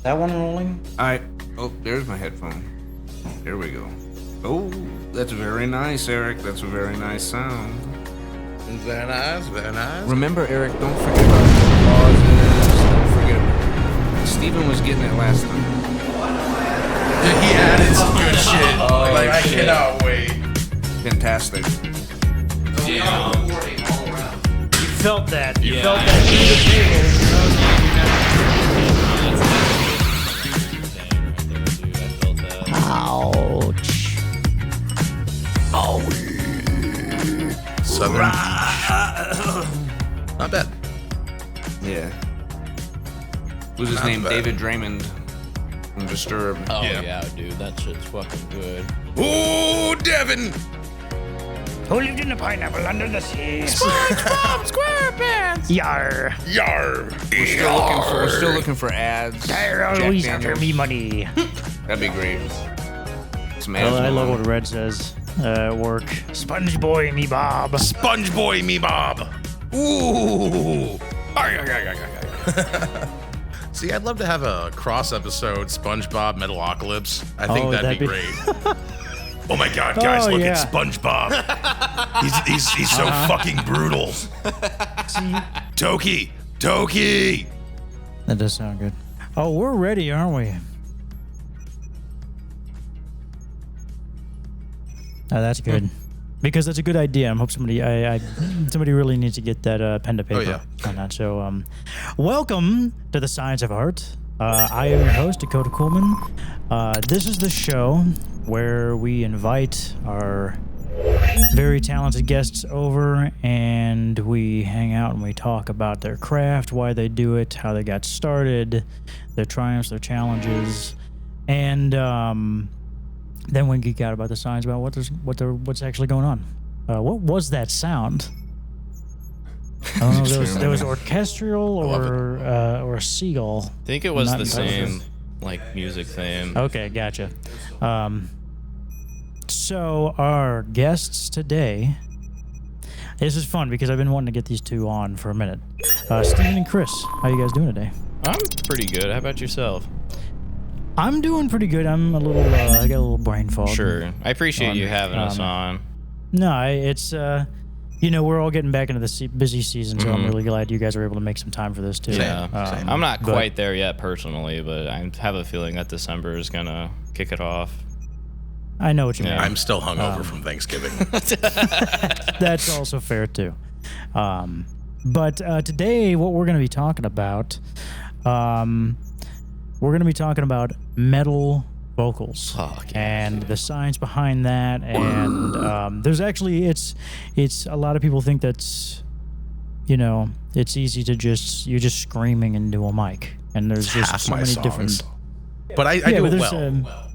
That one rolling? Oh, there's my headphone. There we go. Oh, that's very nice, Eric. That's a very nice sound. Very nice, very nice. Remember, Eric, don't forget about the pauses. Don't forget. Steven was getting it last time. He added some good shit. I cannot wait. Fantastic. Yeah. You felt that. You felt that through the table. Ouch. Oh. Southern. Not bad. Yeah. What's his Not name? bad. David Draymond from Disturbed. Oh Yeah. yeah, dude, that shit's fucking good. Ooh, Devin. Who lived in a pineapple under the sea? SpongeBob SquarePants. Yar. Yar. We're still looking for ads. They're Jack always after Daniels. me money. That'd be great. Some Well, ads I love going what Red says at work. Sponge boy, me Bob. Sponge boy, me Bob. Ooh. See, I'd love to have a cross episode SpongeBob Metalocalypse. I think that'd be great. Oh my God, guys, look at SpongeBob. He's so fucking brutal. Toki. That does sound good. Oh, we're ready, aren't we? Oh, that's good. Because that's a good idea. I hope somebody really needs to get that pen to paper on that. So, welcome to the Science of Art. I am your host, Dakota Coolman. This is the show where we invite our very talented guests over and we hang out and we talk about their craft, why they do it, how they got started, their triumphs, their challenges, and then we geek out about the science, about what's actually going on. What was that sound? I don't know. There was orchestral or a seagull. I think it was Not the entirely same, like, music theme. Okay, gotcha. So our guests today. This is fun because I've been wanting to get these two on for a minute. Steven and Chris, how you guys doing today? I'm pretty good. How about yourself? I'm doing pretty good. I'm a little. I got a little brain fog. Sure. I appreciate you having us on. No, it's we're all getting back into the busy season, so I'm really glad you guys are able to make some time for this too. Yeah. I'm not quite there yet personally, but I have a feeling that December is gonna kick it off. I know what you mean. I'm still hungover from Thanksgiving. That's also fair too. But today, what we're going to be talking about, metal vocals and the science behind that. And there's actually it's a lot of people think that's it's easy to you're just screaming into a mic, and there's just Half so my many songs. different. But I do it there's, well.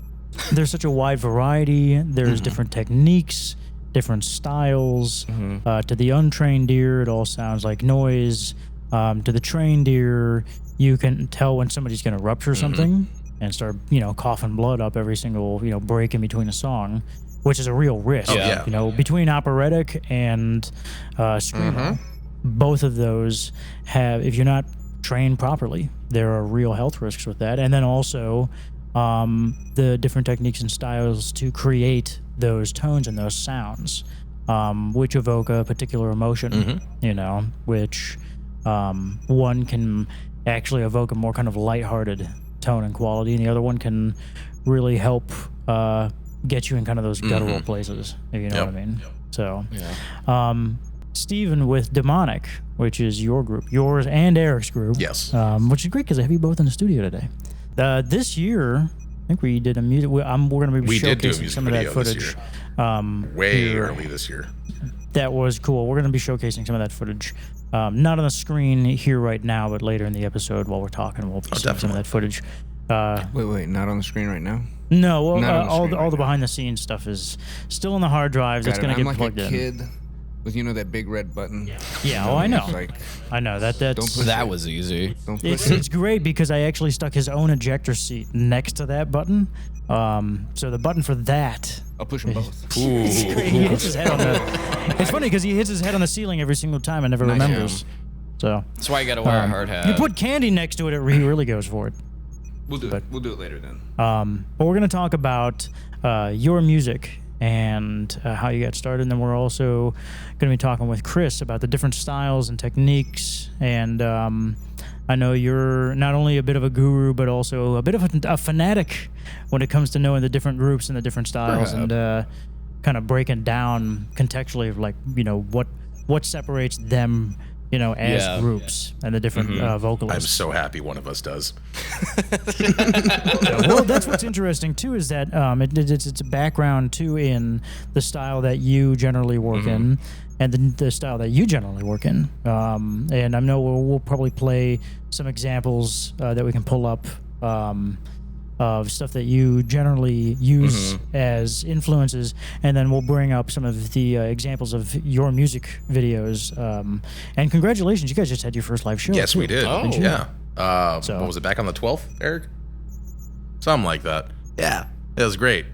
There's such a wide variety. There's different techniques, different styles. To the untrained ear, it all sounds like noise. To the trained ear, you can tell when somebody's going to rupture something and start, coughing blood up every single, break in between a song, which is a real risk. Oh, yeah. Between operatic and screamo, both of those have, if you're not trained properly, there are real health risks with that. And then also the different techniques and styles to create those tones and those sounds, which evoke a particular emotion, which one can actually evoke a more kind of lighthearted tone and quality, and the other one can really help get you in kind of those guttural places, if you know what I mean. So, Steven with Demonic, which is your group, yours and Eric's group. Yes. Which is great because I have you both in the studio today. This year, I think we did a music. We're going to be did do a showcasing music some of that video this footage. year. Way early this year. That was cool. We're going to be showcasing some of that footage. Not on the screen here right now, but later in the episode while we're talking, we'll be seeing some of that footage. Wait, not on the screen right now? No, well, Not on the all screen the right behind the scenes stuff is still on the hard drives. It's going to I'm get like plugged a in. kid with that big red button. Yeah, I know. It's like, I know that's That was easy. don't push it. it's great because I actually stuck his own ejector seat next to that button. So the button for that. I'll push them both. It's great. He hits his head on the. It's funny because he hits his head on the ceiling every single time and never remembers. So That's why you gotta wear a hard hat. you put candy next to it, he really goes for it. We'll do it later then. But we're gonna talk about your music and how you got started, and then we're also going to be talking with Chris about the different styles and techniques. And I know you're not only a bit of a guru, but also a bit of a fanatic when it comes to knowing the different groups and the different styles, and kind of breaking down contextually, like, you know, what separates them, you know, as groups and the different vocalists. I'm so happy one of us does. Well, that's what's interesting too, is that it's a background too in the style that you generally work in, and the style that you generally work in. And I know we'll probably play some examples that we can pull up of stuff that you generally use as influences, and then we'll bring up some of the examples of your music videos. And congratulations, you guys just had your first live show. Yes, too. we did. Oh. Yeah. What was it, back on the 12th, Eric? Something like that. Yeah, it was great.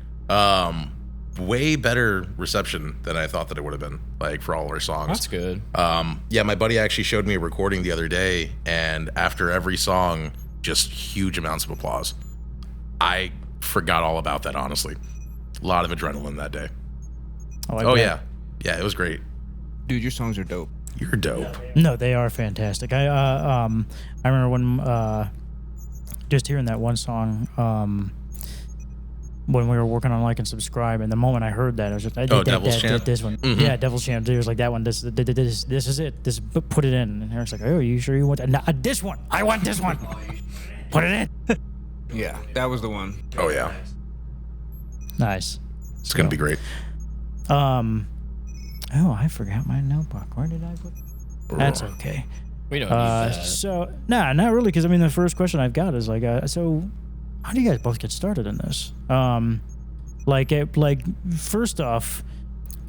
Way better reception than I thought that it would have been, like, for all of our songs. That's good. Yeah, my buddy actually showed me a recording the other day, and after every song, just huge amounts of applause. I forgot all about that, honestly. A lot of adrenaline that day. Yeah. Yeah, it was great. Dude, your songs are dope. You're dope. No, they are fantastic. I remember when just hearing that one song when we were working on Like and Subscribe, and the moment I heard that, I was just, Devil's Chant? this one. Yeah, Devil's Chant. It was like that one. This is it. This, put it in. And Eric's like, oh, you sure you want that? No, this one. I want this one. Put it in. Yeah, that was the one. Oh, yeah. Nice. It's going to be great. Oh, I forgot my notebook. Where did I put it? That's okay. We don't need that. So, not really, because, I mean, the first question I've got is, like, so how do you guys both get started in this? First off,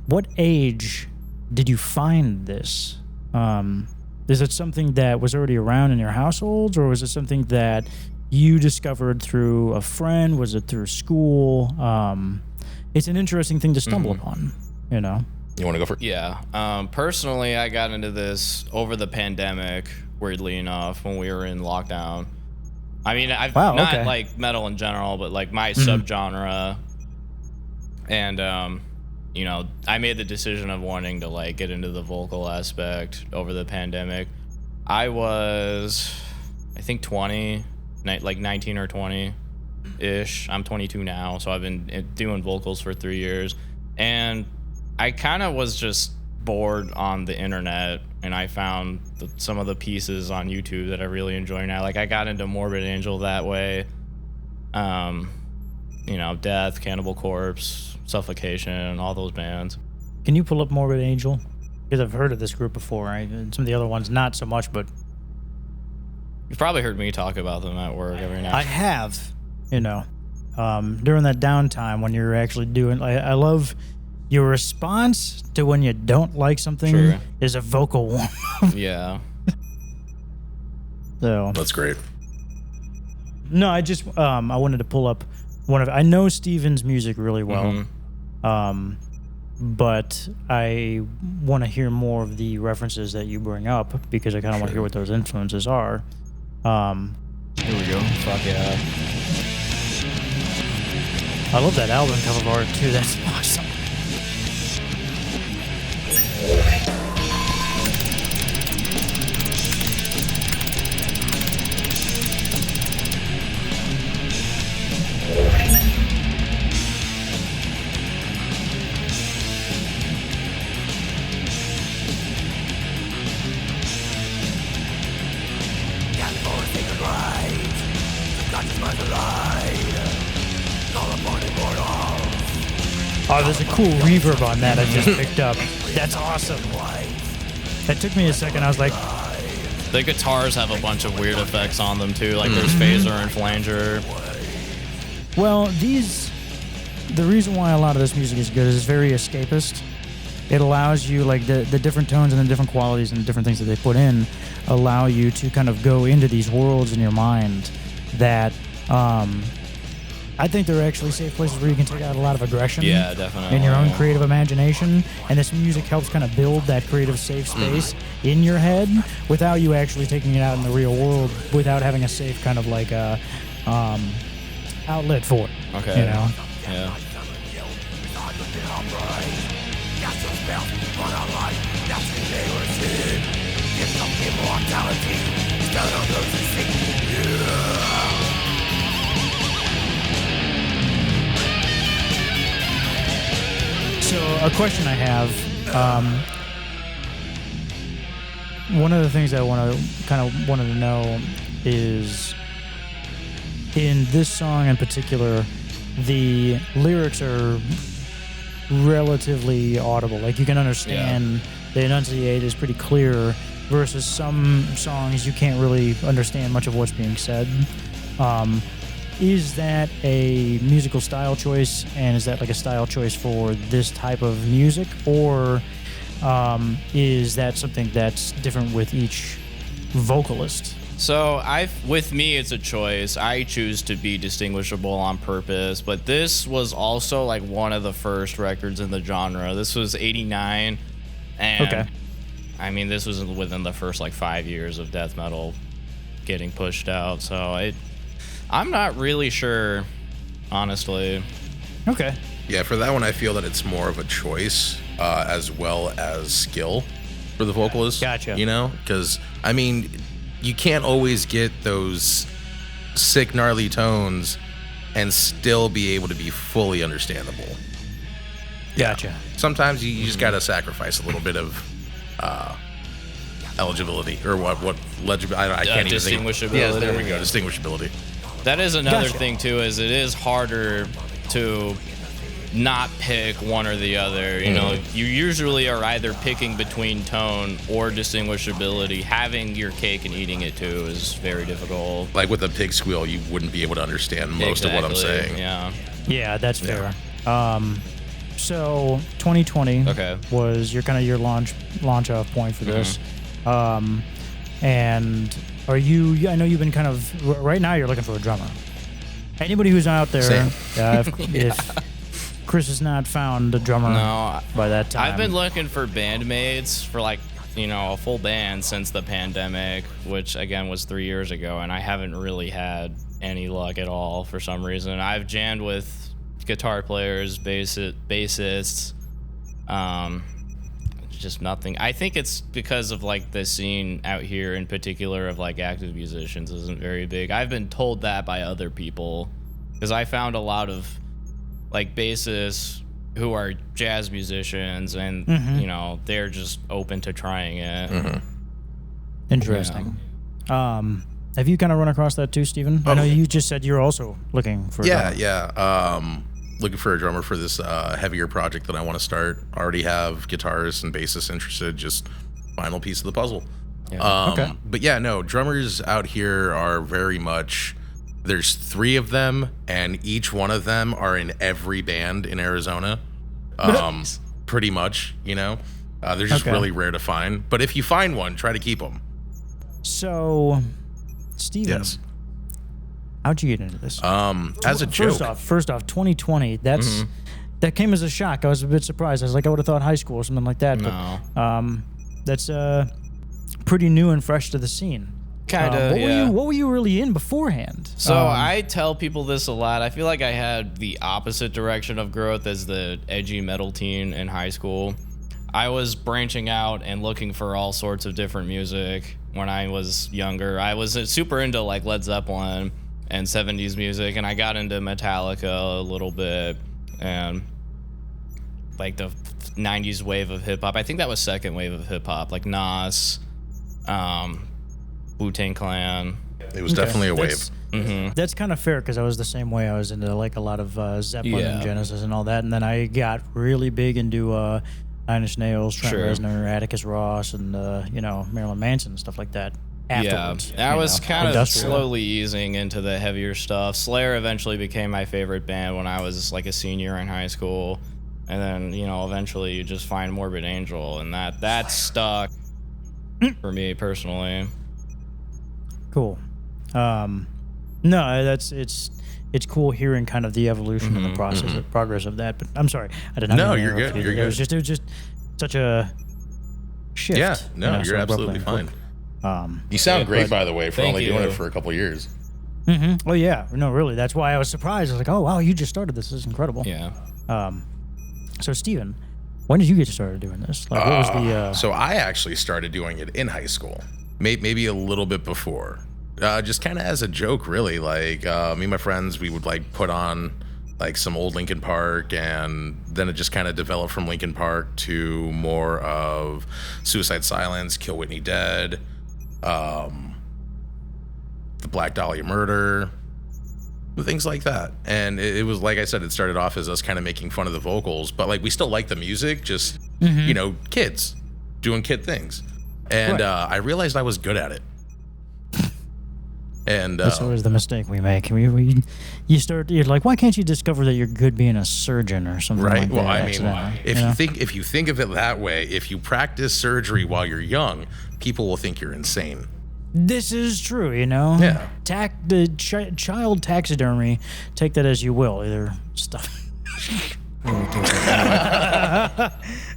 what age did you find this? Is it something that was already around in your households, or was it something that you discovered through a friend? Was it through school? It's an interesting thing to stumble upon, you know? You want to go for it? Yeah. Personally, I got into this over the pandemic, weirdly enough, when we were in lockdown. I mean, not like metal in general, but like my subgenre. And, you know, I made the decision of wanting to, like, get into the vocal aspect over the pandemic. I was, I think, 20, like 19 or 20-ish. I'm 22 now, so I've been doing vocals for 3 years. And I kind of was just bored on the internet, and I found some of the pieces on YouTube that I really enjoy now. Like, I got into Morbid Angel that way. You know, Death, Cannibal Corpse, Suffocation, all those bands. Can you pull up Morbid Angel? Because I've heard of this group before, right? And some of the other ones, not so much, but... You've probably heard me talk about them at work every now. I have, you know, during that downtime when you're actually doing... I love your response to when you don't like something is a vocal one. Yeah. So That's great. No, I just I wanted to pull up one of... I know Steven's music really well, but I want to hear more of the references that you bring up, because I kind of want to hear what those influences are. Here we go. Fuck yeah. I love that album cover art too. That's awesome. Oh, there's a cool reverb on that I just picked up. That's awesome. That took me a second. I was like... The guitars have a bunch of weird effects on them, too. Like, there's phaser and flanger. Well, the reason why a lot of this music is good is it's very escapist. It allows you, like, the different tones and the different qualities and the different things that they put in allow you to kind of go into these worlds in your mind that... I think they're actually safe places where you can take out a lot of aggression. Yeah, definitely. In your own creative imagination. And this music helps kind of build that creative safe space in your head without you actually taking it out in the real world, without having a safe kind of like outlet for it. Okay. You know? Yeah. So a question I have, one of the things I wanted to know is, in this song in particular, the lyrics are relatively audible. Like, you can understand, the enunciate is pretty clear, versus some songs you can't really understand much of what's being said. Is that a musical style choice, and is that like a style choice for this type of music, or is that something that's different with each vocalist? So with me, it's a choice. I choose to be distinguishable on purpose, but this was also like one of the first records in the genre. This was '89, and okay. I mean, this was within the first like 5 years of death metal getting pushed out. So I'm not really sure, honestly. Okay. Yeah, for that one, I feel that it's more of a choice as well as skill for the vocalist. Gotcha. You know, because I mean, you can't always get those sick, gnarly tones and still be able to be fully understandable. Gotcha. Yeah. Sometimes you just got to sacrifice a little bit of eligibility or what legibility. I can't even think. Distinguishability. Yeah, there we go. Distinguishability. That is another thing too, is it is harder to not pick one or the other. You know, you usually are either picking between tone or distinguishability. Having your cake and eating it too is very difficult. Like with a pig squeal, you wouldn't be able to understand most of what I'm saying. Yeah. Yeah, that's fair. So 2020 was your launch off point for this. And I know you've been right now you're looking for a drummer. Anybody who's out there, if Chris has not found a drummer by that time. I've been looking for bandmates for a full band since the pandemic, which again was 3 years ago, and I haven't really had any luck at all for some reason. I've jammed with guitar players, bassists, just nothing. I think it's because of the scene out here in particular of active musicians isn't very big. I've been told that by other people, because I found a lot of bassists who are jazz musicians, and they're just open to trying it. Interesting. Yeah. Have you kind of run across that too, Steven? I know you just said you're also looking for a drummer. Looking for a drummer for this heavier project that I want to start. I already have guitarists and bassists interested, just final piece of the puzzle. Yeah. But yeah, no, drummers out here are very much, there's 3 of them, and each one of them are in every band in Arizona. Pretty much, they're just really rare to find. But if you find one, try to keep them. So, Steven. Yes. How'd you get into this? As a joke. First off, 2020. That came as a shock. I was a bit surprised. I was like, I would have thought high school or something like that. No. But that's pretty new and fresh to the scene. What were you really in beforehand? So I tell people this a lot. I feel like I had the opposite direction of growth as the edgy metal teen in high school. I was branching out and looking for all sorts of different music when I was younger. I was super into Led Zeppelin and 70s music, and I got into Metallica a little bit, and the 90s wave of hip hop. I think that was second wave of hip hop, Nas, Wu-Tang Clan. It was definitely a wave. That's kind of fair, because I was the same way. I was into a lot of Zeppelin and Genesis and all that, and then I got really big into Nine Inch Nails, Trent Reznor, Atticus Ross, and Marilyn Manson and stuff like that. Afterwards, I was kind of slowly easing into the heavier stuff. Slayer eventually became my favorite band when I was a senior in high school, and then eventually you just find Morbid Angel, and that stuck for me personally. Cool. No, it's cool hearing kind of the evolution and the progress of that. But I'm sorry, I did not. No, you're good. You're good. It was just such a shift. Yeah, no, you're absolutely fine. You sound great, by the way, for only doing it for a couple years. Mm-hmm. Oh yeah, no, really. That's why I was surprised. I was like, oh wow, you just started this. This is incredible. Yeah. So Steven, when did you get started doing this? Like, what was the? So I actually started doing it in high school, maybe a little bit before, just kind of as a joke, really. Like me and my friends, we would like put on like some old Linkin Park, and then it just kind of developed from Linkin Park to more of Suicide Silence, Kill Whitney Dead, the Black Dahlia Murder, things like that. And it was, like I said, it started off as us kind of making fun of the vocals, but like we still like the music, just you know, kids doing kid things. And I realized I was good at it. And that's always the mistake we make. You're like, why can't you discover that you're good being a surgeon or something? Right. Like Well, that I mean, if you think of it that way, if you practice surgery while you're young, people will think you're insane. This is true, you know. Yeah. Child taxidermy. Take that as you will. Either stuff.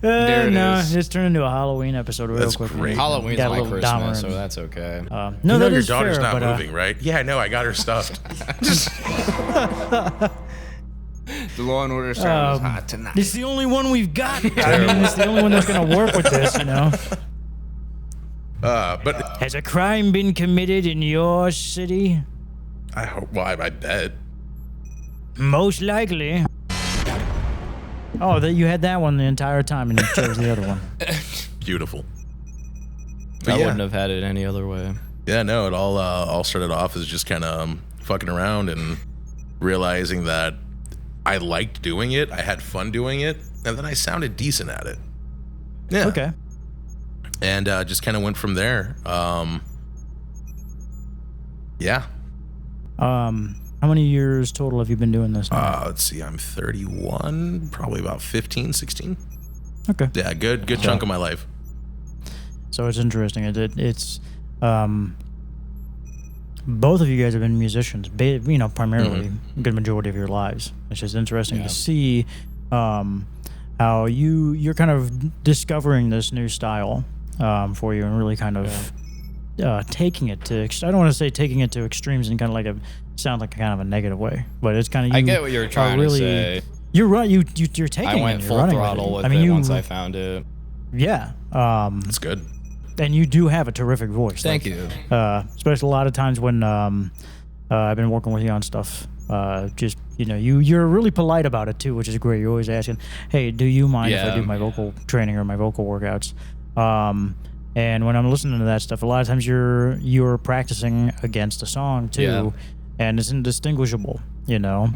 There it is. It's turned into a Halloween episode real That's quick. great. Halloween's Got a my little Dahmer Christmas, so in- that's okay. No, You know that your is daughter's fair, not but, moving, right? Yeah, I know. I got her stuffed. The Law and Order sound is hot tonight. It's the only one we've got. I mean, it's the only one that's going to work with this, you know. But Has a crime been committed in your city? I hope. Well, I bet. Most likely. Oh, that you had that one the entire time and you chose the other one. Beautiful. I But wouldn't have had it any other way. Yeah, no, it all started off as just kind of fucking around and realizing that I liked doing it, I had fun doing it, and then I sounded decent at it. Yeah. Okay. And just kind of went from there. Yeah. How many years total have you been doing this now? Let's see, I'm 31, probably about 15, 16. Okay. Yeah, good chunk of my life. So it's interesting. It's both of you guys have been musicians, you know, primarily a good majority of your lives. It's just interesting to see how you're kind of discovering this new style for you and really kind of taking it to. I don't want to say taking it to extremes and kind of like sound like kind of a negative way, but it's kind of. I get what you're trying to say. You're right. You're taking. I went it, full throttle with it once I found it. Yeah. That's good. And you do have a terrific voice. Thank you. Especially a lot of times when I've been working with you on stuff. Just, you know, you're really polite about it too, which is great. You're always asking, hey, do you mind if I do my vocal training or my vocal workouts? And when I'm listening to that stuff, a lot of times you're practicing against a song too, and it's indistinguishable, you know.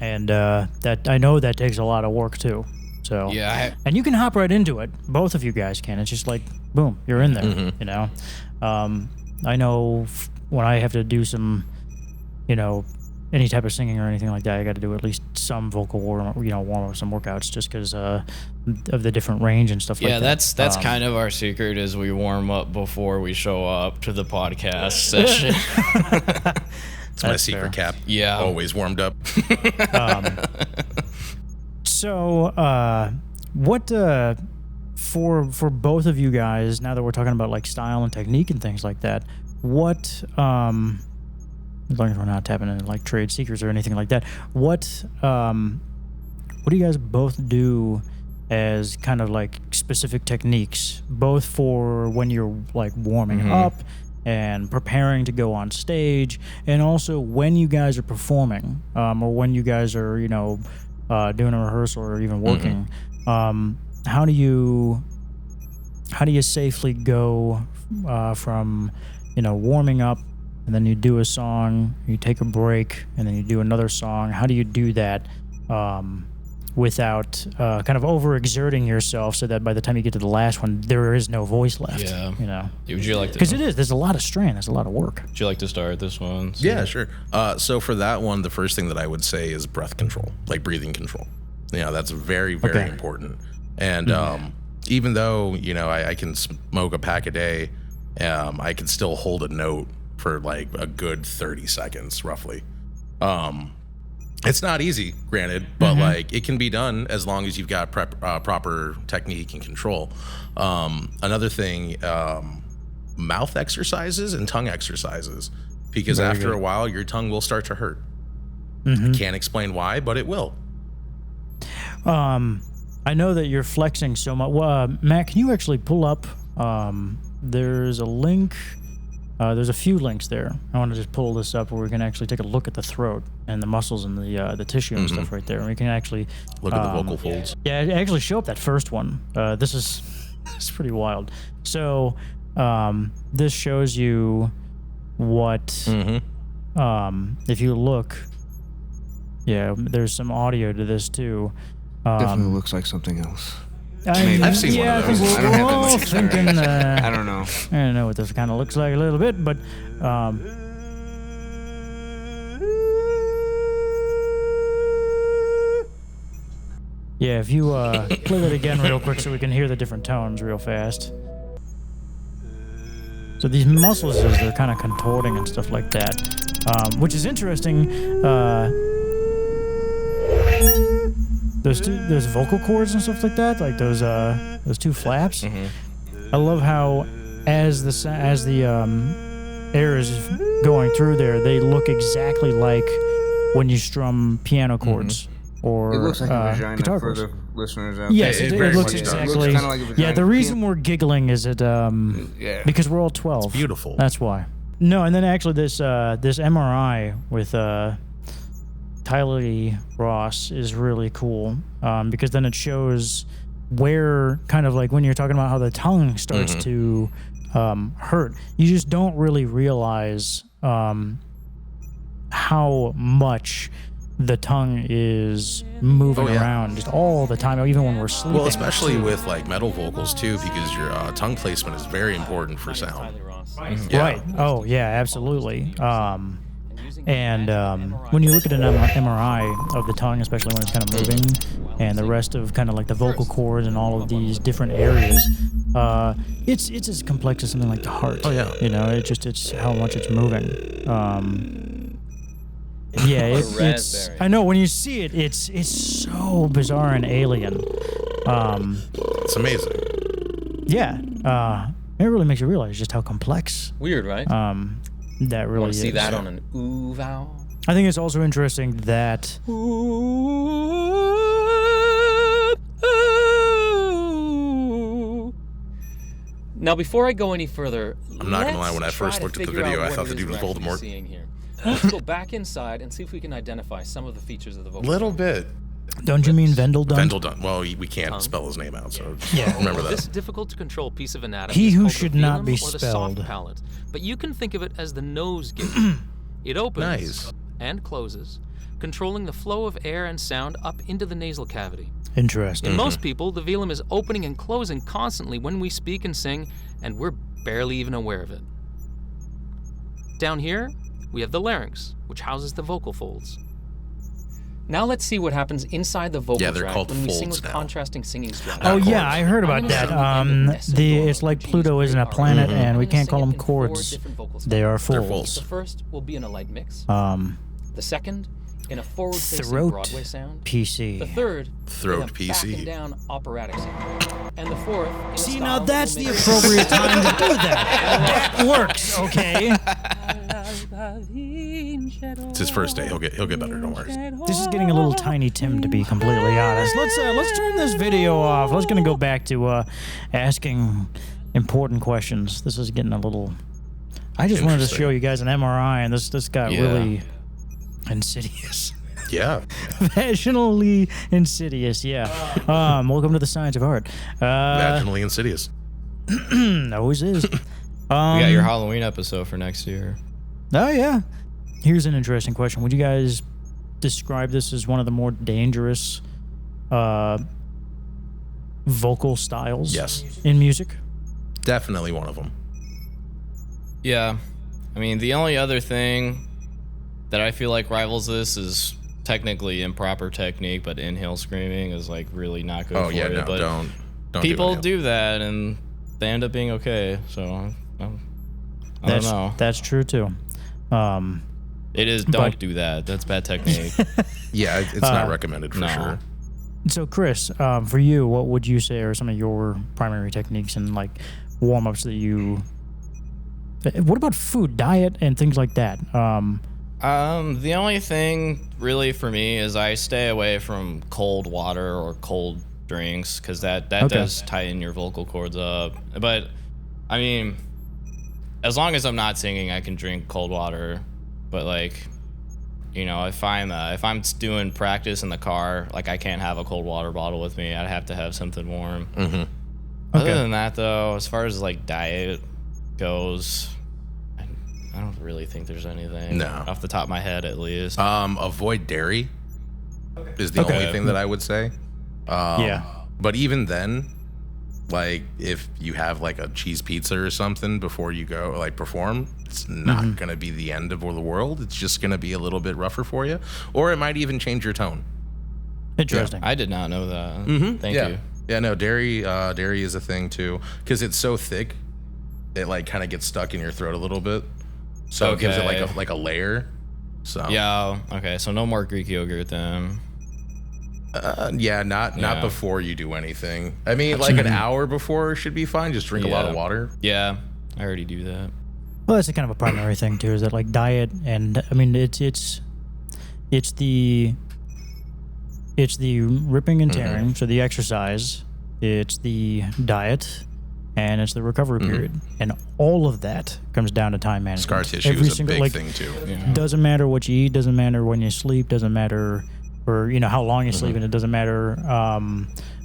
And that I know that takes a lot of work too. So and you can hop right into it. Both of you guys can. It's just like boom, you're in there. You know. I know when I have to do some, you know, any type of singing or anything like that, I got to do at least some vocal warm up, some workouts, just because of the different range and stuff like that. Yeah, that's kind of our secret is we warm up before we show up to the podcast session. It's my secret cap. Yeah. Always warmed up. So, what for both of you guys? Now that we're talking about like style and technique and things like that, what as long as we're not tapping into like trade secrets or anything like that, what do you guys both do as kind of like specific techniques, both for when you're like warming up and preparing to go on stage, and also when you guys are performing, or when you guys are, you know, doing a rehearsal or even working? How do you safely go from, you know, warming up, and then you do a song, you take a break, and then you do another song? How do you do that without kind of overexerting yourself, so that by the time you get to the last one, there is no voice left? Yeah. You know, Would you like to? because there's a lot of strain, there's a lot of work. Would you like to start this one? So. Yeah, sure. So for that one, the first thing that I would say is breath control, like breathing control. You know, that's very, very important. And even though, you know, I can smoke a pack a day, I can still hold a note for like a good 30 seconds, roughly. It's not easy, granted, but like it can be done as long as you've got proper technique and control. Another thing, mouth exercises and tongue exercises, because after a while, your tongue will start to hurt. I can't explain why, but it will. I know that you're flexing so much. Matt, can you actually pull up? There's a link. There's a few links there. I want to just pull this up where we can actually take a look at the throat and the muscles and the tissue and stuff right there. And we can actually look at the vocal folds. Yeah, actually show up that first one. This is pretty wild. So this shows you what if you look. Yeah, there's some audio to this too. Definitely looks like something else. I've seen one of those. I don't have that much thinking, I don't know. I don't know what this kind of looks like a little bit, but yeah, if you play that again real quick so we can hear the different tones real fast. So these muscles, as they're kind of contorting and stuff like that, which is interesting. Those vocal cords and stuff like that, like those two flaps. I love how as the air is going through there, they look exactly like when you strum piano chords or it looks like a vagina guitar for chords. the listeners out Yes, there. it looks exactly. It looks like a vagina. Yeah, the reason we're giggling is because we're all 12. It's beautiful. That's why. No, and then actually this MRI with Tyler E. Ross is really cool because then it shows where kind of like when you're talking about how the tongue starts to hurt, you just don't really realize how much the tongue is moving around just all the time, even when we're sleeping. Well, especially with like metal vocals too, because your tongue placement is very important for sound. Right. Oh, yeah, absolutely. And when you look at an MRI of the tongue, especially when it's kind of moving, and the rest of kind of like the vocal cords and all of these different areas, it's as complex as something like the heart. Oh yeah. You know, it's how much it's moving. Yeah, it's. I know when you see it, it's so bizarre and alien. It's amazing. Yeah. It really makes you realize just how complex. Weird, right? That really is. See that on an ooh vowel? I think it's also interesting that Now, before I go any further, I'm not gonna lie, when I first looked at the video, I thought the dude was Voldemort. Let's go back inside and see if we can identify some of the features of the vocal. Little bit. Don't you mean Vendel Dun? Vendel Dun. Well, we can't spell his name out, so remember that. This difficult to control piece of anatomy He is who called should the not velum be or the spelled. soft palate, but you can think of it as the nose gate. It opens and closes, controlling the flow of air and sound up into the nasal cavity. Interesting. In most people, the velum is opening and closing constantly when we speak and sing, and we're barely even aware of it. Down here, we have the larynx, which houses the vocal folds. Now let's see what happens inside the vocal tract when we sing with contrasting singing strategies. Oh yeah, I heard about that. It's like Pluto isn't a planet, and we can't call them chords. They are folds. The first will be in a light mix. The second, in a forward-facing Throat Broadway sound. PC. The third, Throat in a PC. back and down operatic sound. And the fourth, in a See, style now that that's will the make appropriate time to do that. That works, okay? It's his first day. He'll get better. Don't worry. This is getting a little Tiny Tim, to be completely honest. Let's turn this video off. Let's gonna go back to asking important questions. This is getting a little. I just wanted to show you guys an MRI, and this got really insidious. Yeah. Vaginally insidious. Yeah. Welcome to the Science of Art. Vaginally insidious. Always is. We got your Halloween episode for next year. Oh yeah. Here's an interesting question. Would you guys describe this as one of the more dangerous vocal styles in music? Definitely one of them. Yeah. I mean, the only other thing that I feel like rivals this is technically improper technique, but inhale screaming is like really not good for you. No, but don't people do that and they end up being okay. So I don't know. That's true too. It is. Don't do that. That's bad technique. Yeah, it's not recommended for sure. So, Chris, for you, what would you say are some of your primary techniques and like warm-ups that you What about food, diet, and things like that? The only thing really for me is I stay away from cold water or cold drinks because that does tighten your vocal cords up. But I mean, as long as I'm not singing, I can drink cold water. But like, you know, if I'm doing practice in the car, like I can't have a cold water bottle with me. I'd have to have something warm. Mm-hmm. Other than that, though, as far as like diet goes, I don't really think there's anything off the top of my head, at least. Avoid dairy is the only thing that I would say. But even then, like if you have like a cheese pizza or something before you go like perform, it's not going to be the end of the world. It's just going to be a little bit rougher for you, or it might even change your tone. Interesting. I did not know that. Thank you. Yeah, no, dairy is a thing too, because it's so thick, it like kind of gets stuck in your throat a little bit, so it gives it like a layer. So yeah, okay, so no more Greek yogurt then. Not before you do anything. I mean, like an hour before should be fine. Just drink a lot of water. Yeah, I already do that. Well, that's a kind of a primary thing too. Is that like diet and I mean it's the ripping and tearing, so the exercise, it's the diet, and it's the recovery period, and all of that comes down to time management. Scar tissue is a big thing too. Yeah. Doesn't matter what you eat, doesn't matter when you sleep, doesn't matter, or you know how long you sleep, and it doesn't matter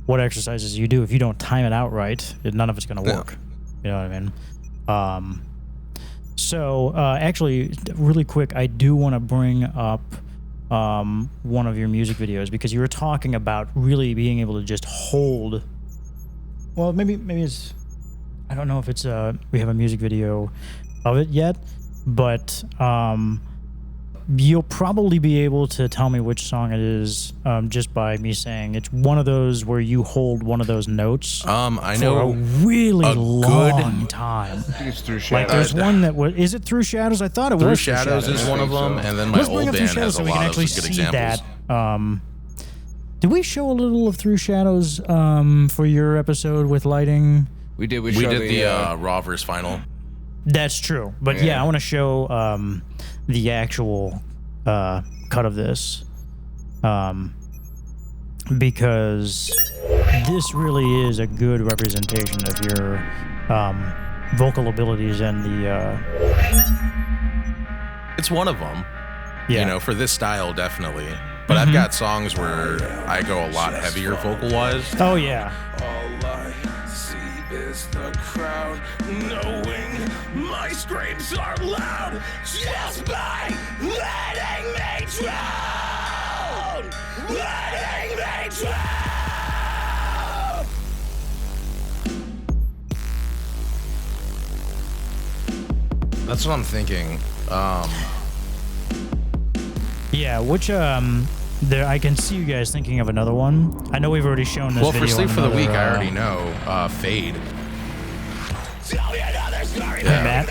what exercises you do. If you don't time it out right, none of it's going to work. You know what I mean? So actually, really quick, I do want to bring up one of your music videos because you were talking about really being able to just hold. Well, maybe it's. I don't know if it's we have a music video of it yet, but you'll probably be able to tell me which song it is just by me saying it's one of those where you hold one of those notes. I know for a really long time. I think it's Through Shadows. Like there's one that was. Is it Through Shadows? I thought it was. Through Shadows is one of them, and then my Let's old bring up Through band Shadows has a so we can lot of actually good see examples. that. Did we show a little of Through Shadows for your episode with lighting? We did. We did the Raw versus Final. That's true, but yeah I want to show the actual cut of this because this really is a good representation of your vocal abilities and the. It's one of them. Yeah. You know, for this style, definitely. But I've got songs where I go a lot heavier vocal-wise. Oh yeah. All I see is the crowd knowing my screams are loud just by letting me drown. Letting me drown. That's what I'm thinking. Yeah, which there I can see you guys thinking of another one. I know we've already shown this. Well, video for Sleep on for the another, Week, I already know. Fade. Hey, Matt,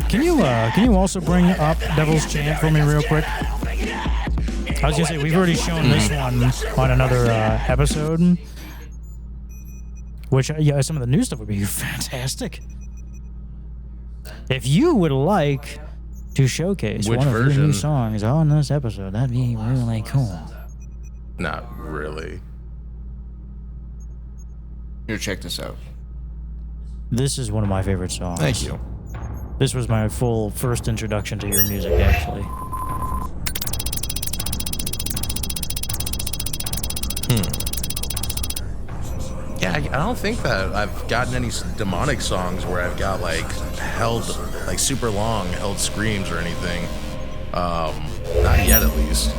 can you also bring up Devil's Chant for me real quick? I was gonna say we've already shown this one on another episode, which some of the new stuff would be fantastic. If you would like to showcase Which one of your version? new songs on this episode, that'd be really cool. Not really. Here, check this out. This is one of my favorite songs. Thank you. This was my full first introduction to your music, actually. Yeah, I don't think that I've gotten any demonic songs where I've got like held, like super long held screams or anything. Not yet, at least.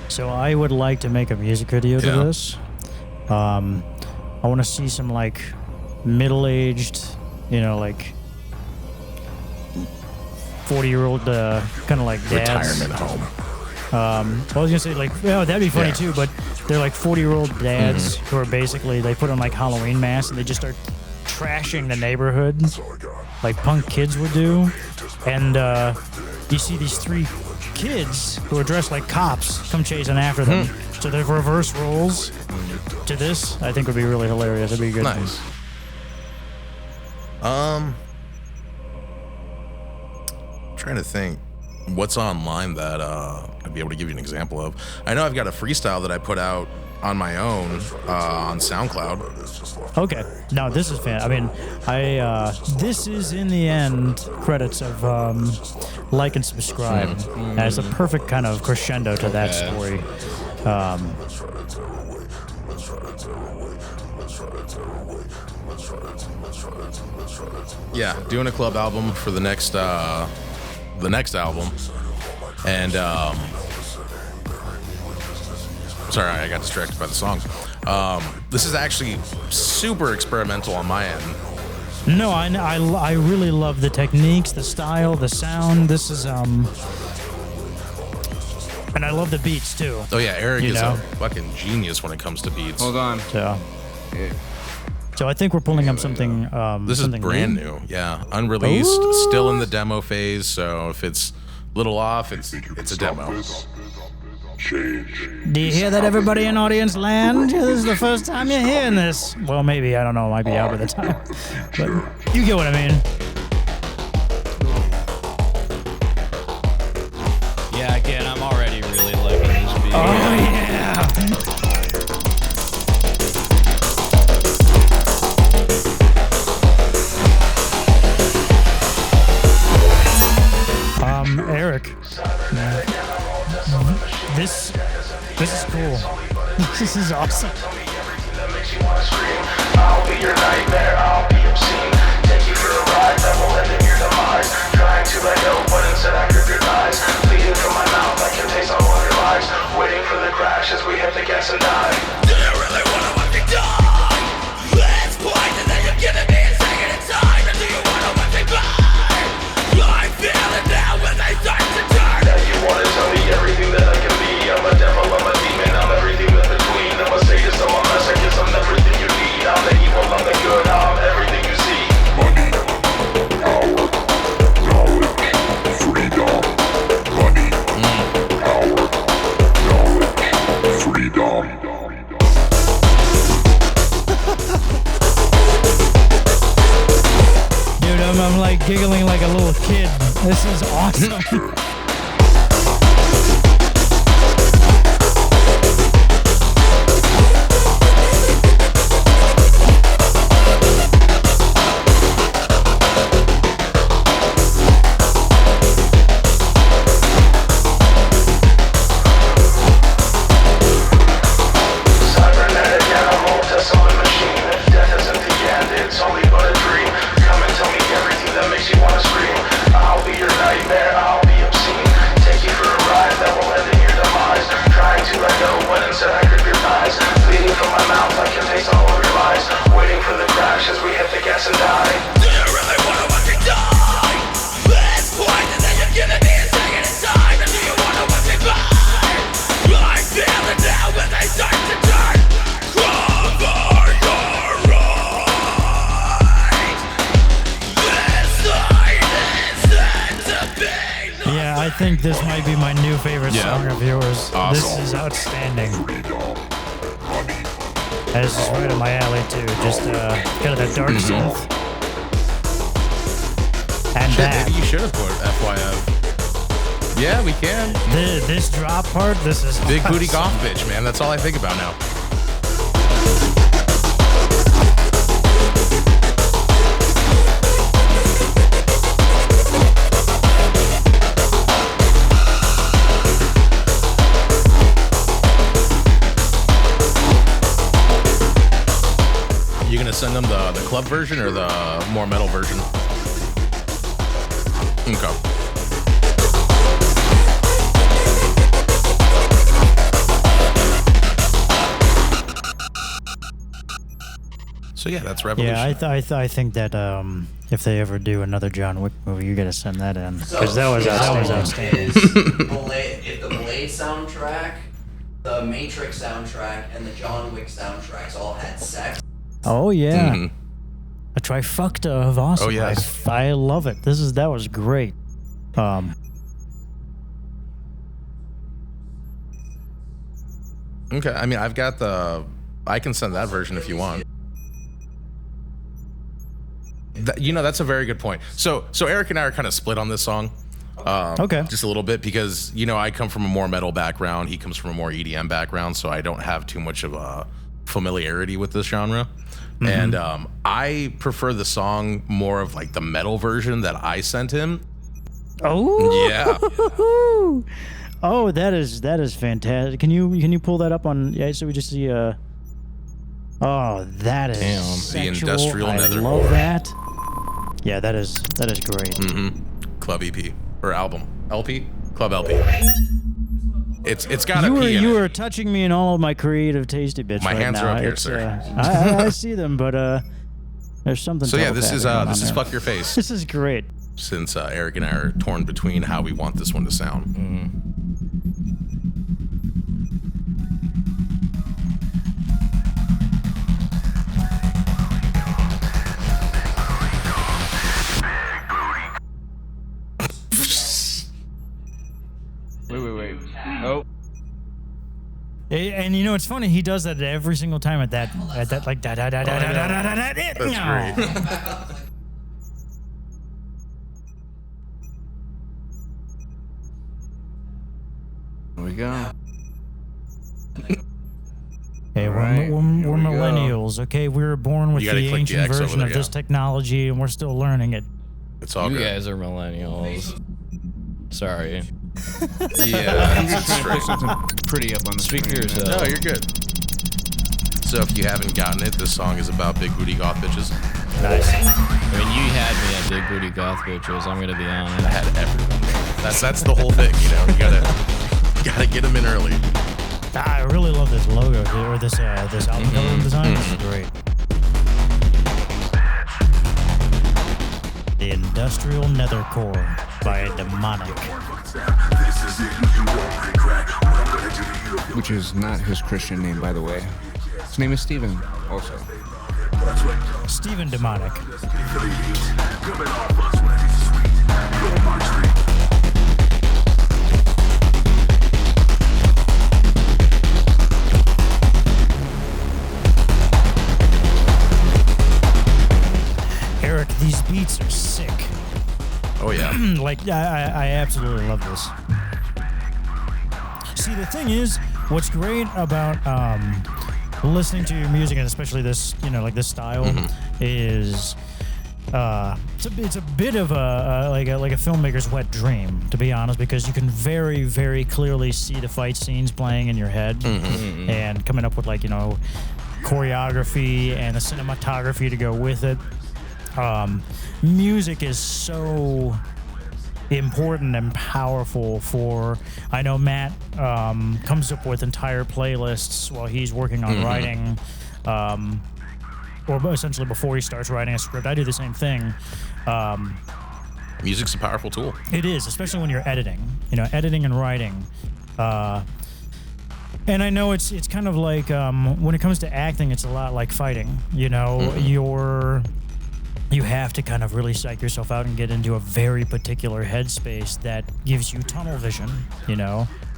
So I would like to make a music video to this. I want to see some like middle-aged, you know, like 40-year-old kind of like dads. Retirement home. I was gonna say like, that'd be funny too, but they're like 40-year-old dads who are basically, they put on like Halloween masks and they just start trashing the neighborhood like punk kids would do. And you see these 3 kids who are dressed like cops come chasing after them. So the reverse roles to this, I think, would be really hilarious. It'd be good. Nice. Trying to think what's online that I'd be able to give you an example of. I know I've got a freestyle that I put out on my own on SoundCloud. Okay. No, this is fan. I mean, this is in the end credits of like and subscribe. And it's a perfect kind of crescendo to that story. Yeah, doing a club album for the next album, and sorry, I got distracted by the song. This is actually super experimental on my end. No, I really love the techniques, the style, the sound. This is and I love the beats too. Oh yeah, Eric is a fucking genius when it comes to beats. Hold on. So I think we're pulling up something. This is brand new. Yeah, unreleased, still in the demo phase. So if it's a little off, it's a demo. Do you hear that, everybody in audience land? This is the first time you're hearing this. Well, maybe, I don't know. It might be out by the time. But you get what I mean. Yeah, again, I'm already really liking this beat. Oh, yeah. Eric, this is cool. This is awesome. I'll be your nightmare, I'll be obscene. Take you for a ride that will end in your demise. Trying to let go, but instead I grip your thighs. Bleeding from my mouth, I can taste all of your lies. Waiting for the crash as we hit the gas and die. Do you really wanna watch me die? It's poison that you're giving me, it's taking its time. And do you wanna watch me burn? I feel it now when they start to turn. Now you wanna tell me everything that I can be. I'm a devil, I'm a demon, I'm everything in between. I'm a sadist, I'm a masochist, I'm everything you need. I'm the evil, I'm the good, I'm everything you see. Money, power, knowledge, freedom. Money, power, knowledge, freedom. Dude, I'm like giggling like a little kid. This is awesome. I think this might be my new favorite song of yours. Awesome. This is outstanding. This is right up my alley too. Just kind of that dark synth. And that. Maybe you should have put FYF. Yeah, we can. This drop part, this is Big awesome. booty goth bitch, man. That's all I think about now. You gonna send them the club version or the more metal version? Okay. So yeah, that's Revolution. Yeah, I think that if they ever do another John Wick movie, you got to send that in because that was outstanding. If the Blade soundtrack, the Matrix soundtrack, and the John Wick soundtracks all had sex. Oh yeah, a trifecta of awesome. Oh yes, I love it. That was great. Okay, I mean, I've got I can send that version if you want. That's a very good point. So Eric and I are kind of split on this song. Okay. Just a little bit because, I come from a more metal background. He comes from a more EDM background, so I don't have too much of a familiarity with this genre. And I prefer the song more of like the metal version that I sent him. Oh. Yeah. Oh, that is fantastic. Can you pull that up on? Yeah, so we just see. Oh, that is sexual. The industrial nethercore. I love that. Yeah, that is great. Club EP or album LP Club LP. It's got a P in you it. are touching me in all of my creative tasty bits. My right hands now. are up here, It's, sir. I see them, but there's something. So yeah, this is telepathic going on Fuck Your Face. This is great. Since Eric and I are torn between how we want this one to sound. Wait. Oh. And it's funny, he does that every single time at that like da da da da da da da da da. That's great. Here we go. Hey, Right, we're here we go. millennials, okay? We were born with You the gotta click the ancient X over version there, of this yeah. technology, and we're still learning it. It's all You good. guys are millennials. Sorry. Yeah, that's straight. Something pretty up on the Speak for screen, man. yourself. No, you're good. So if you haven't gotten it, this song is about big booty goth bitches. Nice. I mean, you had me at big booty goth bitches. I'm gonna be honest. I had everyone. That's the whole thing, You gotta get them in early. I really love this logo, dude, or this album cover design. This is great. The Industrial Nethercore by Demonic. Which is not his Christian name, by the way. His name is Steven, also. Steven Demonic. Eric, these beats are sick. Oh yeah. Like, I absolutely love this. See, the thing is, what's great about listening to your music, and especially this, like this style, is it's a bit of a filmmaker's wet dream, to be honest, because you can very, very clearly see the fight scenes playing in your head and coming up with choreography and the cinematography to go with it. Music is so important and powerful for, I know Matt comes up with entire playlists while he's working on writing, or essentially before he starts writing a script. I do the same thing. Music's a powerful tool. It is, especially when you're editing, editing and writing. And I know it's kind of like, when it comes to acting, it's a lot like fighting, you have to kind of really psych yourself out and get into a very particular headspace that gives you tunnel vision,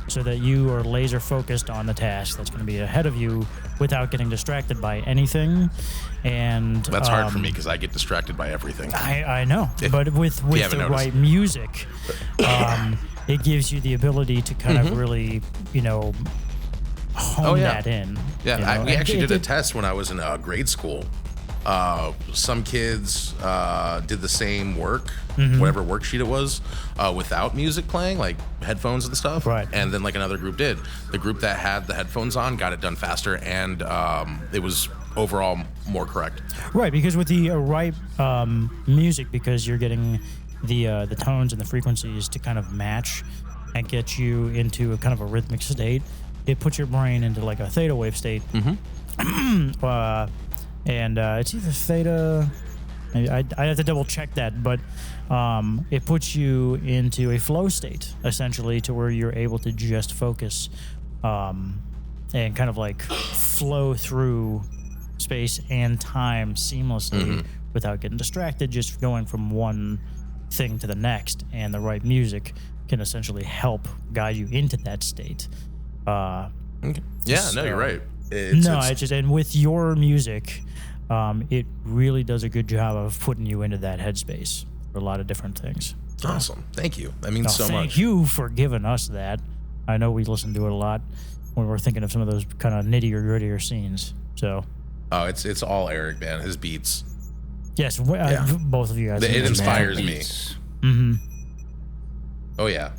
so that you are laser focused on the task that's going to be ahead of you without getting distracted by anything. And That's hard for me because I get distracted by everything. I know, but with the right music, it gives you the ability to kind of really, hone that in. Yeah, we actually did a test when I was in grade school. Some kids did the same work, whatever worksheet it was, without music playing, like headphones and stuff. Right. And then another group did. The group that had the headphones on got it done faster, and it was overall more correct. Right, because with the right music, because you're getting the tones and the frequencies to kind of match and get you into a kind of a rhythmic state, it puts your brain into like a theta wave state. and it's either theta. I have to double check that, but it puts you into a flow state essentially, to where you're able to just focus and kind of like flow through space and time seamlessly without getting distracted, just going from one thing to the next, and the right music can essentially help guide you into that state. Yeah, no, you're right. And with your music, it really does a good job of putting you into that headspace for a lot of different things. Awesome. Thank you. That means so much. Thank you for giving us that. I know we listen to it a lot when we're thinking of some of those kind of nittier, grittier scenes. So. Oh, it's all Eric, man. His beats. Yes, both of you guys. It inspires me. Mm-hmm. Oh yeah,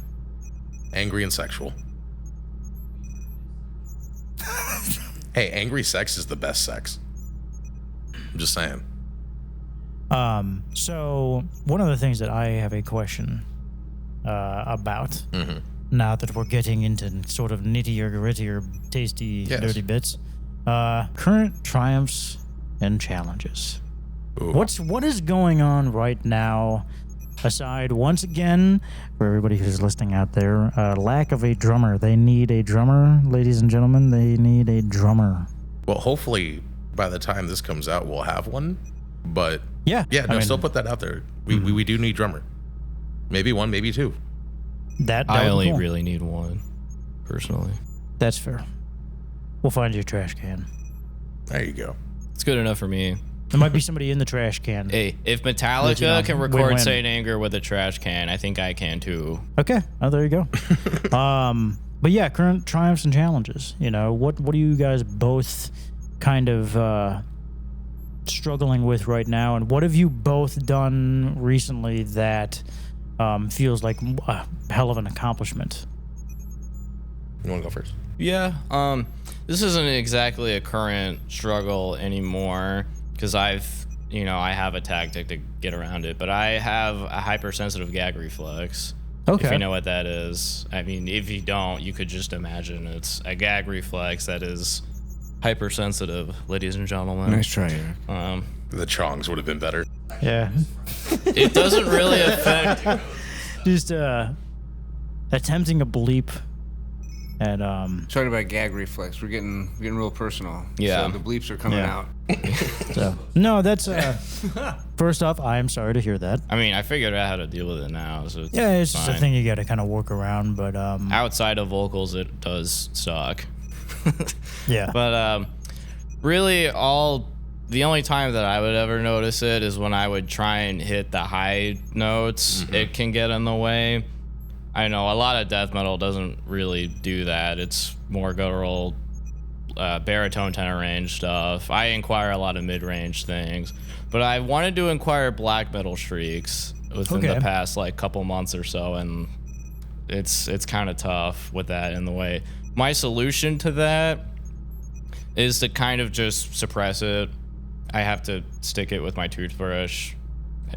angry and sexual. Hey, angry sex is the best sex. I'm just saying. So one of the things that I have a question about, now that we're getting into sort of nittier, grittier, tasty, dirty bits, current triumphs and challenges. Ooh. What is going on right now? Aside, once again, for everybody who's listening out there, lack of a drummer. They need a drummer, ladies and gentlemen. They need a drummer. Well, hopefully by the time this comes out, we'll have one. But still put that out there. We do need drummer. Maybe one, maybe two. That I only really need one, personally. That's fair. We'll find you a trash can. There you go. It's good enough for me. There might be somebody in the trash can. Hey, if Metallica can record Saint Anger with a trash can, I think I can too. Okay. Oh, there you go. But yeah, current triumphs and challenges. You know, what are you guys both kind of struggling with right now, and what have you both done recently that feels like a hell of an accomplishment? You want to go first? Yeah. This isn't exactly a current struggle anymore, because I have a tactic to get around it, but I have a hypersensitive gag reflex. Okay. If you know what that is. I mean, if you don't, you could just imagine it's a gag reflex that is hypersensitive, ladies and gentlemen. Nice try, Eric. The Chongs would have been better. Yeah. It doesn't really affect... Just attempting a bleep. And Sorry about gag reflex. We're getting real personal. Yeah. So the bleeps are coming out. So no, that's first off, I am sorry to hear that. I mean, I figured out how to deal with it now. So it's just a thing you got to kind of work around. But outside of vocals, it does suck. Yeah. But really, the only time that I would ever notice it is when I would try and hit the high notes. It can get in the way. I know a lot of death metal doesn't really do that. It's more guttural, baritone, tenor range stuff. I inquire a lot of mid-range things, but I wanted to inquire black metal shrieks within the past couple months or so, and it's kind of tough with that in the way. My solution to that is to kind of just suppress it. I have to stick it with my toothbrush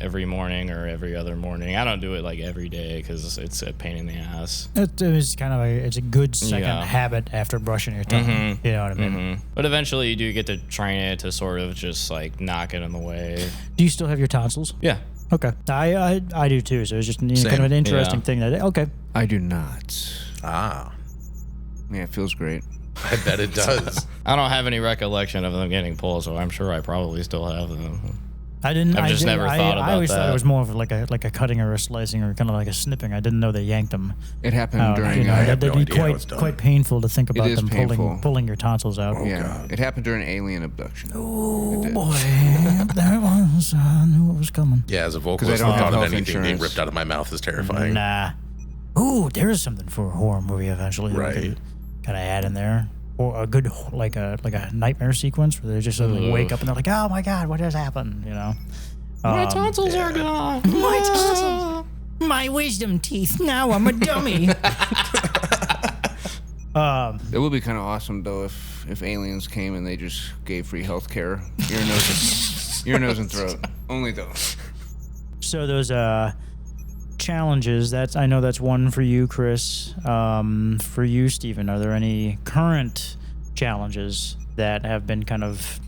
every morning or every other morning. I don't do it every day because it's a pain in the ass. It is kind of it's a good second habit after brushing your tongue. You know what I mean? But eventually you do get to train it to sort of just knock it in the way. Do you still have your tonsils? Yeah. Okay. I do too. So it's just kind of an interesting thing that I do not. Ah. Yeah, it feels great. I bet it does. I don't have any recollection of them getting pulled, so I'm sure I probably still have them. I didn't. I've just never thought about that. I always thought it was more of like a cutting or a slicing or kind of like a snipping. I didn't know they yanked them. It happened during. That'd be quite painful to think about them pulling your tonsils out. Oh, God. It happened during alien abduction. Oh boy, there it was. I knew it was coming. Yeah, as a vocalist, the thought of anything being ripped out of my mouth is terrifying. Nah. Ooh, there is something for a horror movie eventually. Right. Kind of add in there. Or a good like a nightmare sequence where they just suddenly wake up and they're like, "Oh my God, what has happened?" You know. My tonsils are gone. My tonsils. My wisdom teeth. Now I'm a dummy. It would be kind of awesome though if aliens came and they just gave free health care, ear, nose, and throat. Only those. So those challenges. I know that's one for you, Chris. For you, Stephen, are there any current challenges that have been kind of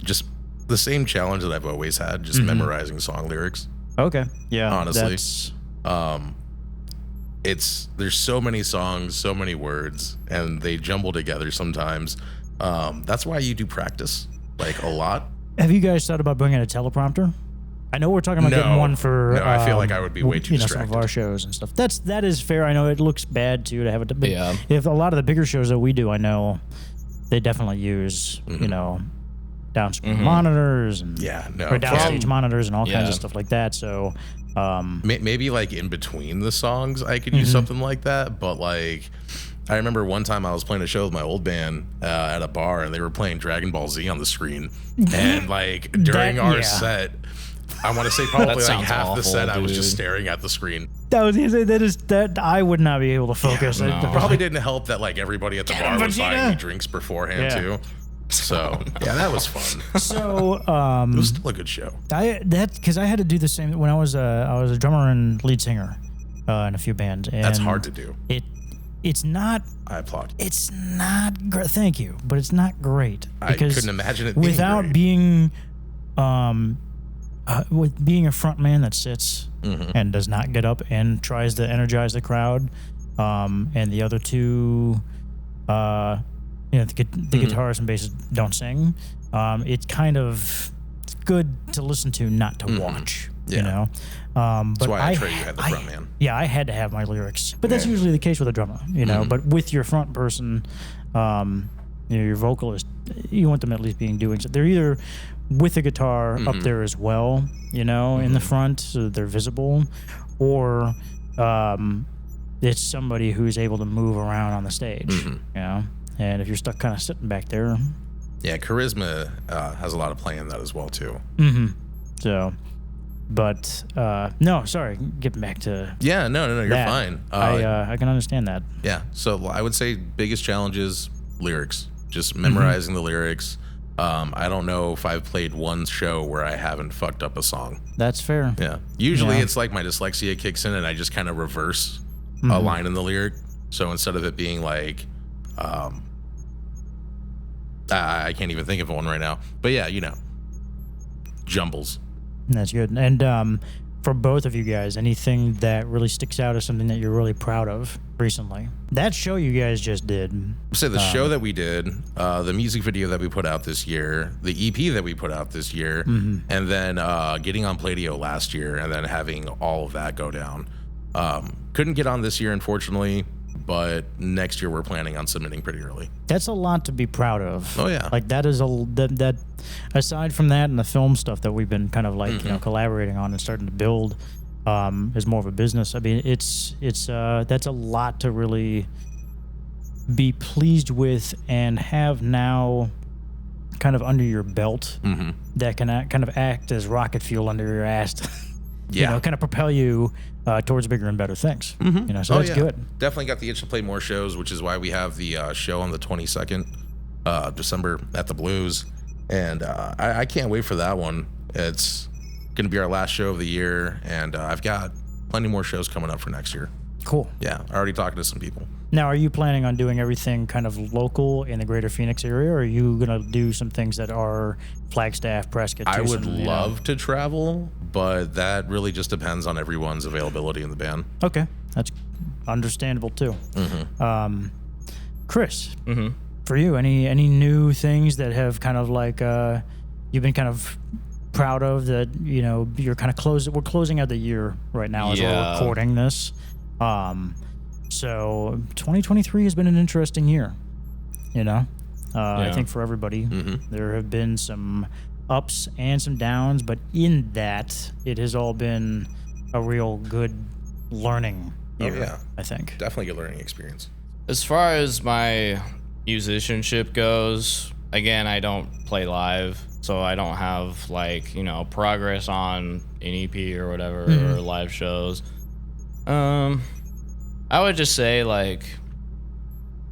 Just the same challenge that I've always had, just memorizing song lyrics. Okay. Yeah. Honestly. There's so many songs, so many words, and they jumble together sometimes. That's why you do practice, like, a lot. Have you guys thought about bringing a teleprompter? I know we're talking about getting one for. No, I feel like I would be way too distracted. Some of our shows and stuff. That is fair. I know it looks bad too to have it. But Yeah. If a lot of the bigger shows that we do, I know they definitely use downstream monitors and or downstage monitors and all kinds of stuff like that. So maybe like in between the songs, I could use something like that. But like, I remember one time I was playing a show with my old band at a bar, and they were playing Dragon Ball Z on the screen, and like during our set. I want to say probably like half the set I was just staring at the screen. That I would not be able to focus. It probably didn't help that like everybody at the bar was buying me drinks beforehand too. So yeah, that was fun. So it was still a good show. Because I had to do the same when I was a drummer and lead singer in a few bands. And that's hard to do. It's not. I applaud. It's not great. Thank you, but it's not great. I couldn't imagine it being without great. being. With being a front man that sits and does not get up and tries to energize the crowd, and the other two, the guitarist and bassist don't sing. It's kind of good to listen to, not to watch. Yeah. You know, that's why I Trey, you had the front man. Yeah, I had to have my lyrics, but that's usually the case with a drummer. You know, but with your front person, your vocalist, you want them at least being doing. They're either with a guitar up there as well, in the front, so that they're visible, or it's somebody who's able to move around on the stage, And if you're stuck kind of sitting back there, charisma has a lot of play in that as well too. So, but no, sorry, getting back to no, you're fine. I can understand that. Yeah, so I would say biggest challenge is lyrics, just memorizing the lyrics. I don't know if I've played one show where I haven't fucked up a song. That's fair. Yeah. Usually it's like my dyslexia kicks in and I just kind of reverse a line in the lyric. So instead of it being like, I can't even think of one right now. But yeah, jumbles. That's good. And for both of you guys, anything that really sticks out as something that you're really proud of recently? That show you guys just did. So the show that we did, the music video that we put out this year, the EP that we put out this year, and then getting on Playdio last year, and then having all of that go down. Couldn't get on this year, unfortunately, but next year we're planning on submitting pretty early. That's a lot to be proud of. Oh yeah, like that is that. Aside from that and the film stuff that we've been kind of like collaborating on and starting to build, is more of a business. I mean, it's that's a lot to really be pleased with and have now kind of under your belt that can kind of act as rocket fuel under your ass. Kind of propel you towards bigger and better things. So that's good. Definitely got the itch to play more shows, which is why we have the show on the 22nd December at the Blues. And I can't wait for that one. It's going to be our last show of the year, and I've got plenty more shows coming up for next year. Cool. Yeah, already talking to some people. Now, are you planning on doing everything kind of local in the greater Phoenix area, or are you going to do some things that are Flagstaff, Prescott? I would love to travel, but that really just depends on everyone's availability in the band. Okay, that's understandable too. Chris, for you, any new things that have kind of like you've been kind of proud of that you're kind of we're closing out the year right now as we're recording this. So 2023 has been an interesting year, I think for everybody. There have been some ups and some downs, but in that, it has all been a real good learning year, I think. Definitely good learning experience. As far as my musicianship goes, again, I don't play live, so I don't have like, progress on an EP or whatever, or live shows. I would just say like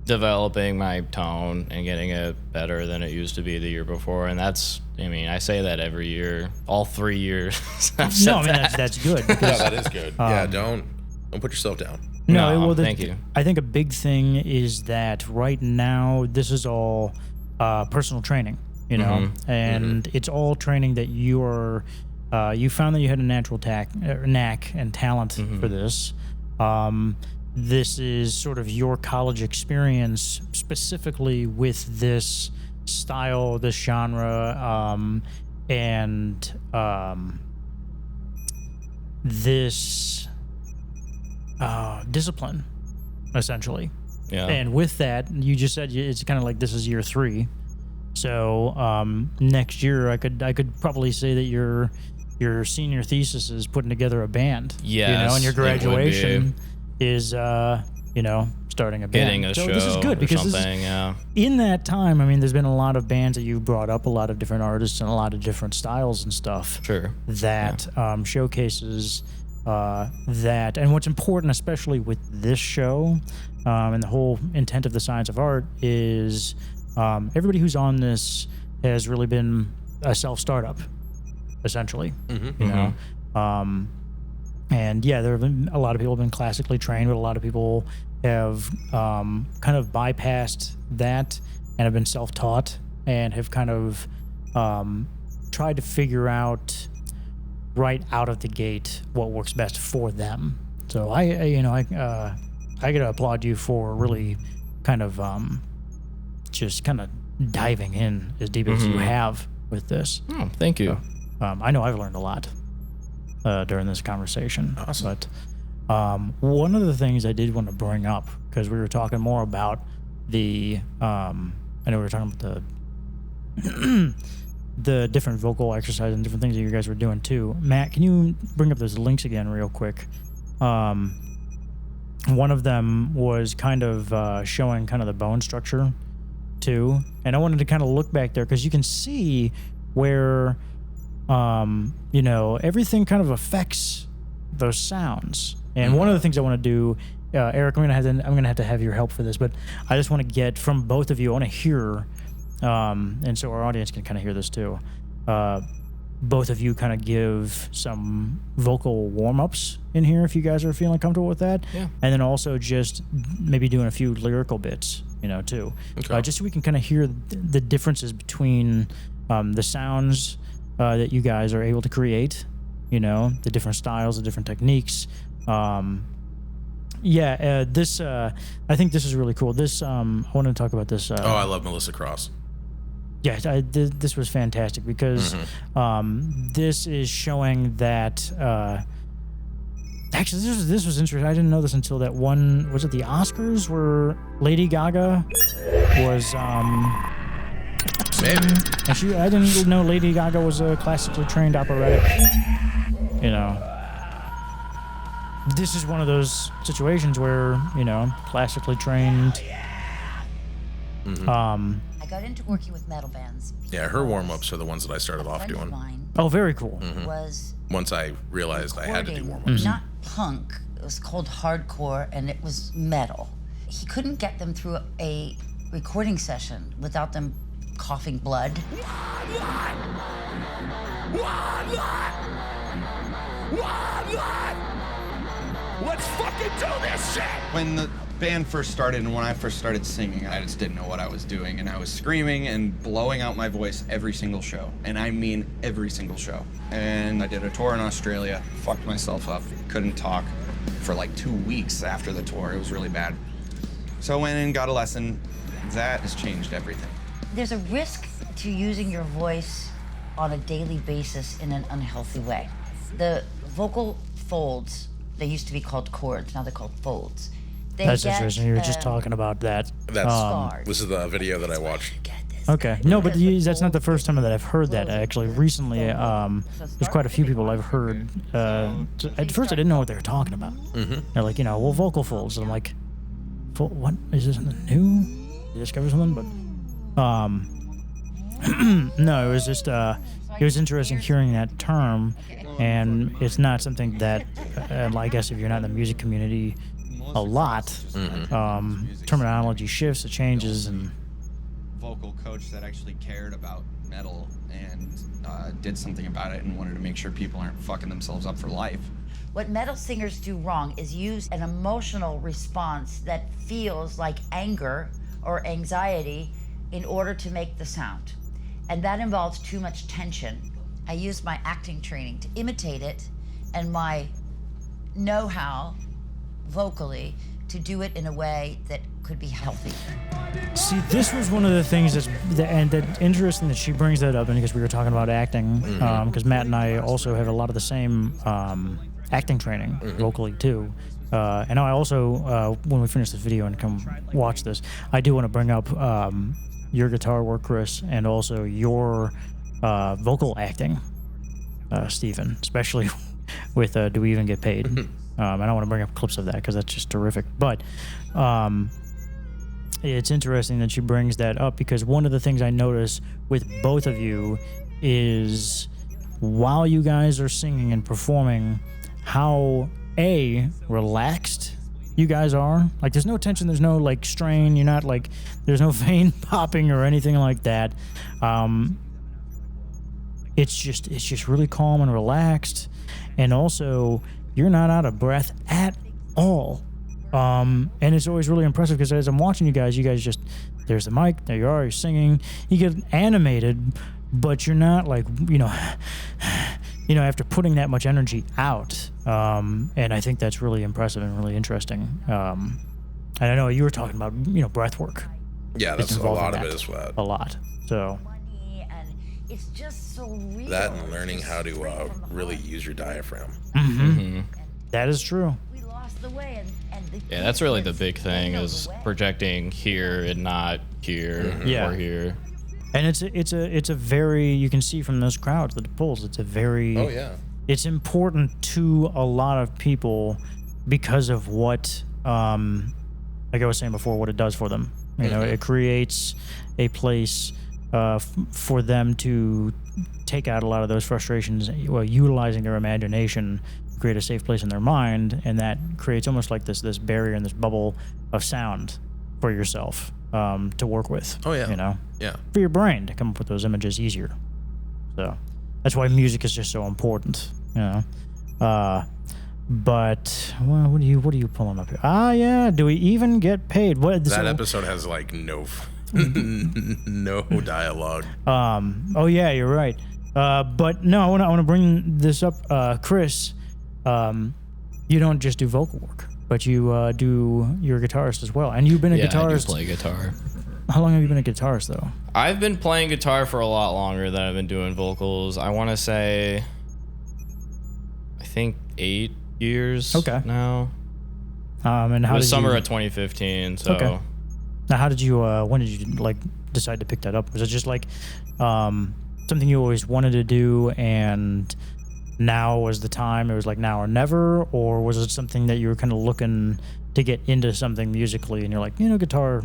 developing my tone and getting it better than it used to be the year before, and that's, I say that every year, all 3 years. That's good. Because, that is good. Don't put yourself down. Thank you. I think a big thing is that right now this is all personal training. you know, and it's all training that you found that you had a natural knack and talent for this. This is sort of your college experience specifically with this style, this genre, and this discipline, essentially. Yeah. And with that, you just said it's kind of like this is year 3. So next year, I could probably say that your senior thesis is putting together a band. Yes, you know, and your graduation is starting a band. Getting a so show this is good because in that time, I mean, there's been a lot of bands that you brought up, a lot of different artists and a lot of different styles and stuff. Sure. That showcases that, and what's important, especially with this show, and the whole intent of the Science of Art is everybody who's on this has really been a self-startup, essentially. You know, and yeah, there have been a lot of people have been classically trained, but a lot of people have kind of bypassed that and have been self-taught and have kind of tried to figure out right out of the gate what works best for them. So I gotta applaud you for really kind of just kind of diving in as deep as you have with this. Oh, thank you. I know I've learned a lot during this conversation. Awesome. But one of the things I did want to bring up, because we were talking more about the, I know we were talking about the different vocal exercises and different things that you guys were doing too. Matt, can you bring up those links again real quick? One of them was kind of showing kind of the bone structure too. And I wanted to kind of look back there because you can see where, everything kind of affects those sounds. And one of the things I want to do, Eric, I'm gonna have to have your help for this, but I just want to get from both of you. I want to hear, and so our audience can kind of hear this too. Both of you kind of give some vocal warm-ups in here if you guys are feeling comfortable with that. Yeah. And then also just maybe doing a few lyrical bits, too. Okay. Just so we can kind of hear the differences between the sounds that you guys are able to create, the different styles, the different techniques. This, I think this is really cool. This, I wanted to talk about this. I love Melissa Cross. Yeah, this was fantastic because this is showing that. Actually, this was interesting. I didn't know this until that one. Was it the Oscars where Lady Gaga was? Maybe. And I didn't know Lady Gaga was a classically trained operatic. This is one of those situations where classically trained. I got into working with metal bands. Yeah, her warm-ups are the ones that I started off doing. Oh, very cool. Was Once I realized I had to do warm-ups. not punk. It was called hardcore, and it was metal. He couldn't get them through a recording session without them coughing blood. Let's fucking do this shit! When the band first started and when I first started singing, I just didn't know what I was doing, and I was screaming and blowing out my voice every single show, and I mean every single show. And I did a tour in Australia, fucked myself up, couldn't talk for like 2 weeks after the tour. It was really bad. So I went and got a lesson. That has changed everything. There's a risk to using your voice on a daily basis in an unhealthy way. The vocal folds, they used to be called chords, now they're called folds. That's interesting. You were just talking about that. This is the video that I watched. Okay. No, but that's not the first time that I've heard that. Actually, recently, there's quite a few people I've heard. At first, I didn't know what they were talking about. They're like, vocal folds. And I'm like, what? Is this something new? Did you discover something? But, no, it was just, it was interesting hearing that term. And it's not something that, I guess if you're not in the music community a lot, terminology shifts, it changes, and Vocal coach that actually cared about metal and did something about it and wanted to make sure people aren't fucking themselves up for life. What metal singers do wrong is use an emotional response that feels like anger or anxiety in order to make the sound. and that involves too much tension. I used my acting training to imitate it and my know-how vocally to do it in a way that could be healthy. See, this was one of the things that's interesting that she brings that up, and because we were talking about acting, because Matt and I also have a lot of the same acting training locally too. And I also, when we finish this video and come watch this, I do want to bring up your guitar work, Chris, and also your vocal acting, Stephen, especially with Do We Even Get Paid? And I want to bring up clips of that because that's just terrific. But it's interesting that she brings that up, because one of the things I notice with both of you is while you guys are singing and performing, how relaxed you guys are. Like, there's no tension, there's no like strain, you're not like, there's no vein popping or anything like that. It's just really calm and relaxed, and also you're not out of breath at all. And it's always really impressive because as I'm watching you guys just, there's the mic, there you are, you're singing, you get animated, but you're not like, after putting that much energy out. And I think that's really impressive and really interesting. And I know you were talking about, breath work. Yeah, that's a lot of it as well. A lot. So. And it's just so real. That and learning how to really use your diaphragm. That is true. We lost the way, and Yeah, that's really the big thing, is projecting here and not here or here. And it's a very, you can see from those crowds, the pulls, it's a very, it's important to a lot of people because of what, like I was saying before, what it does for them. It creates a place for them to take out a lot of those frustrations while utilizing their imagination, create a safe place in their mind, and that creates almost like this barrier and this bubble of sound for yourself to work with. For your brain to come up with those images easier. So that's why music is just so important. But what are you pulling up here? Do we even get paid? That episode has like no dialogue. You're right. But no, I want to bring this up, Chris. You don't just do vocal work, but you you're a guitarist as well, and you've been a guitarist. I do play guitar. How long have you been a guitarist, though? I've been playing guitar for a lot longer than I've been doing vocals. I want to say, I think 8 years. Okay. Now. And how it was summer of 2015. So. Okay. Now, how did you? When did you decide to pick that up? Was it just something you always wanted to do, and now was the time? It was like now or never, or was it something that you were kind of looking to get into something musically, and you're like, guitar?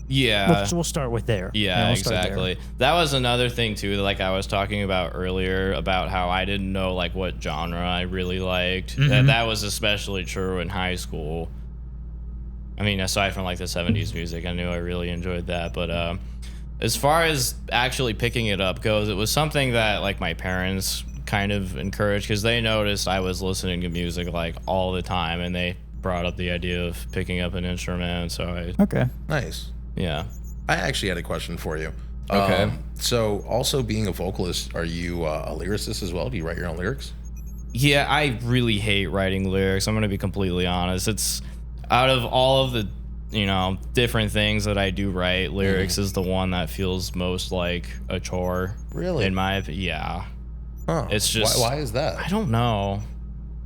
Yeah. We'll start with there. Yeah, exactly. That was another thing too, like I was talking about earlier, about how I didn't know what genre I really liked. That was especially true in high school. I mean, aside from the 70s music, I knew I really enjoyed that. But as far as actually picking it up goes, it was something that my parents kind of encouraged, because they noticed I was listening to music all the time, and they brought up the idea of picking up an instrument. So Okay. Nice. Yeah. I actually had a question for you. Okay. So also being a vocalist, are you a lyricist as well? Do you write your own lyrics? Yeah, I really hate writing lyrics. I'm going to be completely honest. It's out of all of the, different things that I do write, lyrics is the one that feels most like a chore. Really? In my opinion. Yeah. Huh. It's just. Why is that? I don't know.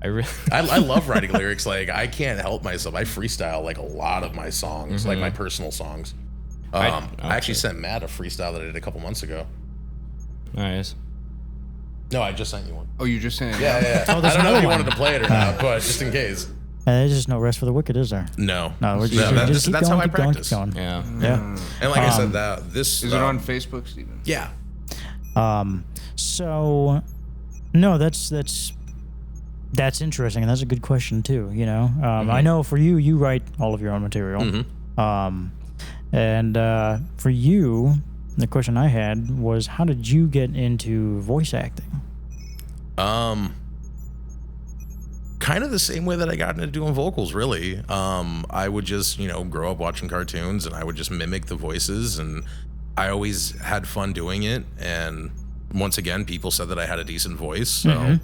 I love writing lyrics. I can't help myself. I freestyle a lot of my songs, my personal songs. I actually sent Matt a freestyle that I did a couple months ago. Nice. No, I just sent you one. Oh, you just sent it? Yeah. Oh, I don't know if you wanted to play it or not, but just in case. There's just no rest for the wicked, is there? No. We're just that's how I practice. Yeah. And like I said, this is it on Facebook, Steven? Yeah. So, no, that's interesting, and that's a good question too. I know for you write all of your own material. And for you, the question I had was, how did you get into voice acting? Kind of the same way that I got into doing vocals, really. I would just, grow up watching cartoons, and I would just mimic the voices, and I always had fun doing it, and once again, people said that I had a decent voice, so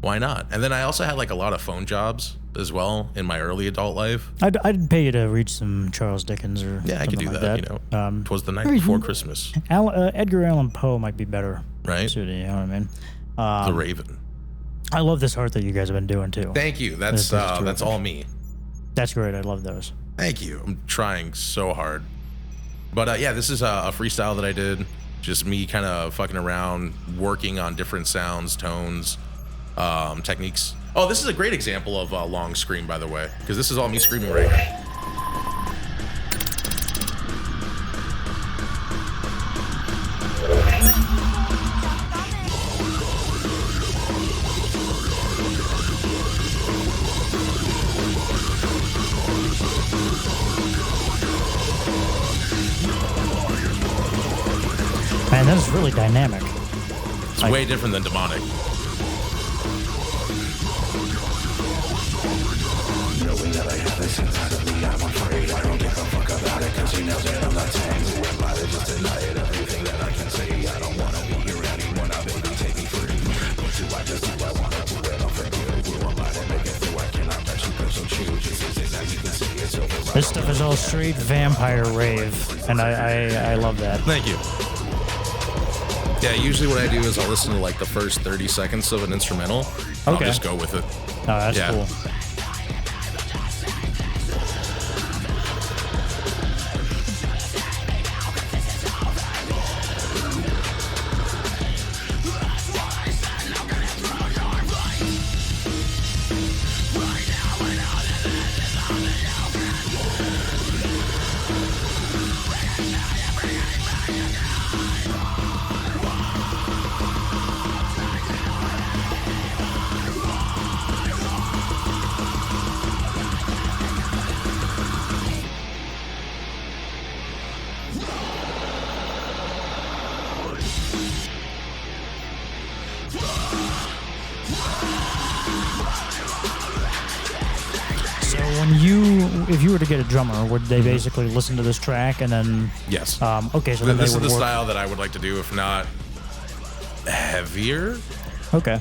why not? And then I also had like a lot of phone jobs as well in my early adult life. I'd pay you to read some Charles Dickens or I could do like that. You know, 'Twas the Night Before Christmas. Edgar Allan Poe might be better, right? Suited, you know what I mean? The Raven. I love this art that you guys have been doing too. Thank you. That's all me. That's great. I love those. Thank you. I'm trying so hard. But yeah, this is a freestyle that I did. Just me kind of fucking around, working on different sounds, tones, techniques. Oh, this is a great example of a long scream, by the way, because this is all me screaming right now. Man, that is really dynamic. It's way different than demonic. This stuff is all straight vampire rave, and I love that. Thank you. Yeah, usually what I do is I'll listen to like the first 30 seconds of an instrumental. I'll just go with it. Oh, that's cool. If you were to get a drummer, would they basically listen to this track and then? Yes. Okay, so then this they would is the work. style that I would like to do, if not heavier. Okay.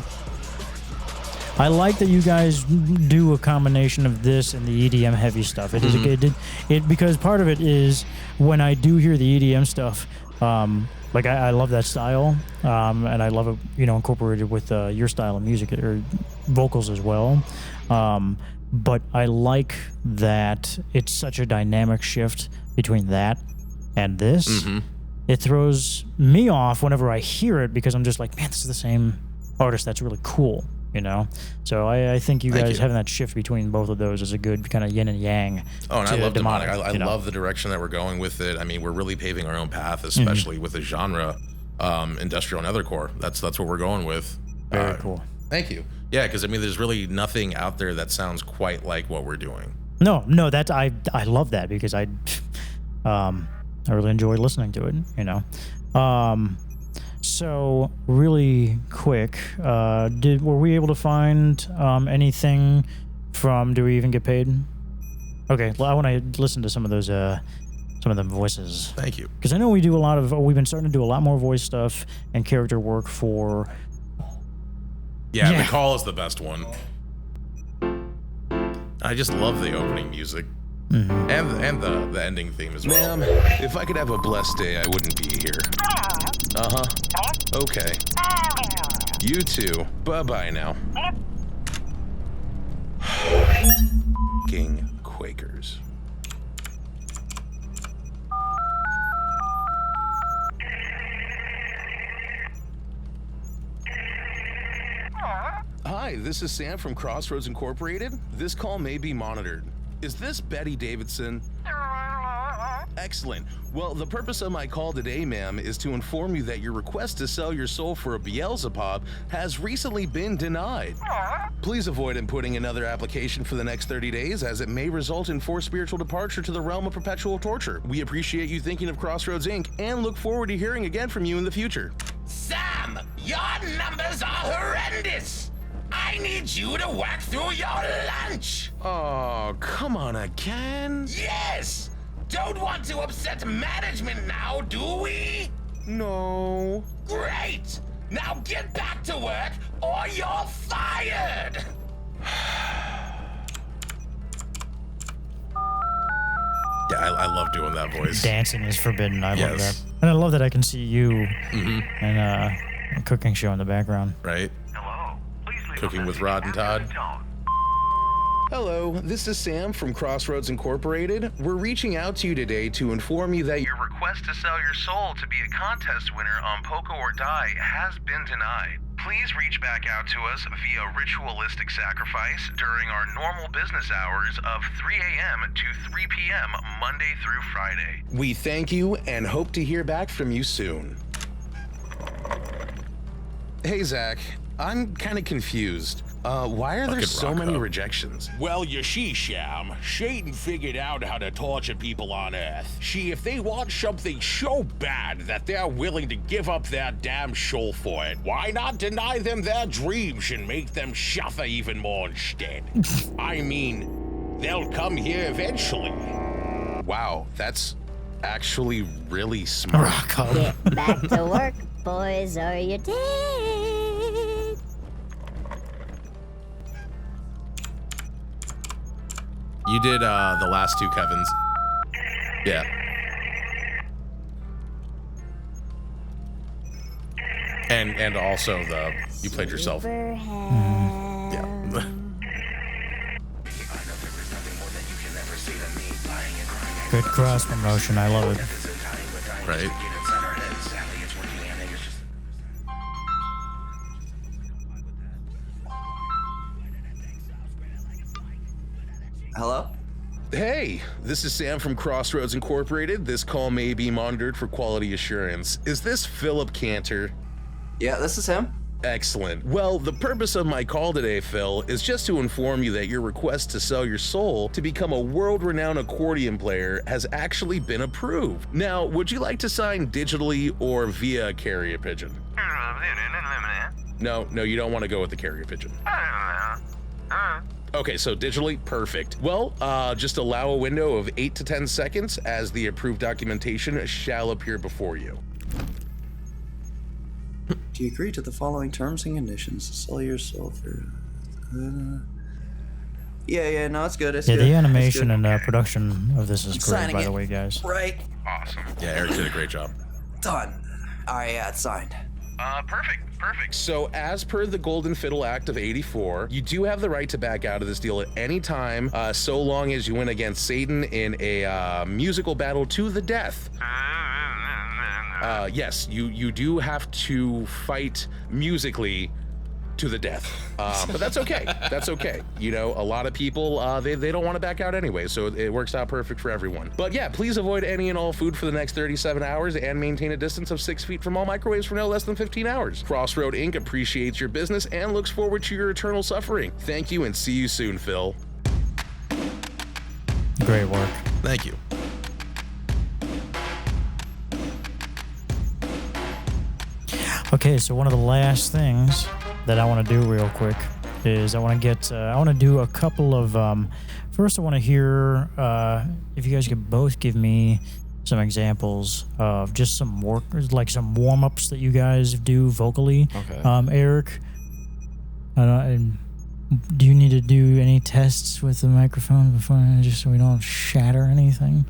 I like that you guys do a combination of this and the EDM heavy stuff. It is because part of it is when I do hear the EDM stuff. Like I love that style, and I love it, incorporated with your style of music or vocals as well. But I like that it's such a dynamic shift between that and this. It throws me off whenever I hear it because I'm just like, man, this is the same artist. That's really cool, So I think you guys having that shift between both of those is a good kind of yin and yang. Oh, and I love demonic. I love the direction that we're going with it. I mean, we're really paving our own path, especially with the genre, industrial and othercore. That's what we're going with. Very cool. Thank you. Yeah, because I mean, there's really nothing out there that sounds quite like what we're doing. No, that's I love that because I really enjoy listening to it. So really quick, were we able to find anything from? Do we even get paid? Okay, well, I want to listen to some of those some of them voices. Thank you. Because I know we've been starting to do a lot more voice stuff and character work for. Yeah, the call is the best one. I just love the opening music. And the ending theme as well. Ma'am, if I could have a blessed day, I wouldn't be here. Okay. You too. Bye-bye now. King Quakers. Hi, this is Sam from Crossroads Incorporated. This call may be monitored. Is this Betty Davidson? Excellent. Well, the purpose of my call today, ma'am, is to inform you that your request to sell your soul for a Beelzebub has recently been denied. Please avoid inputting another application for the next 30 days, as it may result in forced spiritual departure to the realm of perpetual torture. We appreciate you thinking of Crossroads Inc. and look forward to hearing again from you in the future. Sam, your numbers are horrendous. I need you to work through your lunch. Oh, come on again? Yes! don't want to upset management now, do we? No. Great! Now get back to work or you're fired! Yeah, I love doing that voice. Dancing is forbidden. I love that. And I love that I can see you and a cooking show in the background. Right? Hello. Please leave Cooking with Rod and Todd. Hello, this is Sam from Crossroads Incorporated. We're reaching out to you today to inform you that your request to sell your soul to be a contest winner on Poco or Die has been denied. Please reach back out to us via ritualistic sacrifice during our normal business hours of 3 a.m. to 3 p.m. Monday through Friday. We thank you and hope to hear back from you soon. Hey, Zach, I'm kind of confused. Why are there so many rejections? Well, you see, Sham, Satan figured out how to torture people on Earth. See, if they want something so bad that they're willing to give up their damn soul for it, why not deny them their dreams and make them suffer even more instead? I mean, they'll come here eventually. Wow, that's actually really smart. Get back to work, boys, or you're dead. You did the last two Kevins. Yeah. And also you played yourself. Yeah. Good cross promotion. I love it. Right. Hello? Hey, this is Sam from Crossroads Incorporated. This call may be monitored for quality assurance. Is this Philip Cantor? Yeah, this is him. Excellent. Well, the purpose of my call today, Phil, is just to inform you that your request to sell your soul to become a world-renowned accordion player has actually been approved. Now, would you like to sign digitally or via carrier pigeon? No, you don't want to go with the carrier pigeon. Okay, so digitally, perfect. Well, just allow a window of 8 to 10 seconds as the approved documentation shall appear before you. Do you agree to the following terms and conditions to sell your soul for... Yeah, no, it's good. It's good. The animation and production of this is great, by the way, guys. Right. Awesome. Yeah, Eric did a great job. Done. All right, yeah, it's signed. Perfect. So as per the Golden Fiddle Act of 84, you do have the right to back out of this deal at any time, so long as you win against Satan in a musical battle to the death. Yes, you do have to fight musically to the death. But that's okay. That's okay. You know, a lot of people, they don't want to back out anyway, so it works out perfect for everyone. But yeah, please avoid any and all food for the next 37 hours and maintain a distance of 6 feet from all microwaves for no less than 15 hours. Crossroad Inc. appreciates your business and looks forward to your eternal suffering. Thank you and see you soon, Phil. Great work. Thank you. Okay, so one of the last things that I want to do real quick is I want to do a couple of, first I want to hear if you guys could both give me some examples of just some work, like some warm-ups that you guys do vocally. Okay. Eric, do you need to do any tests with the microphone before, just so we don't shatter anything?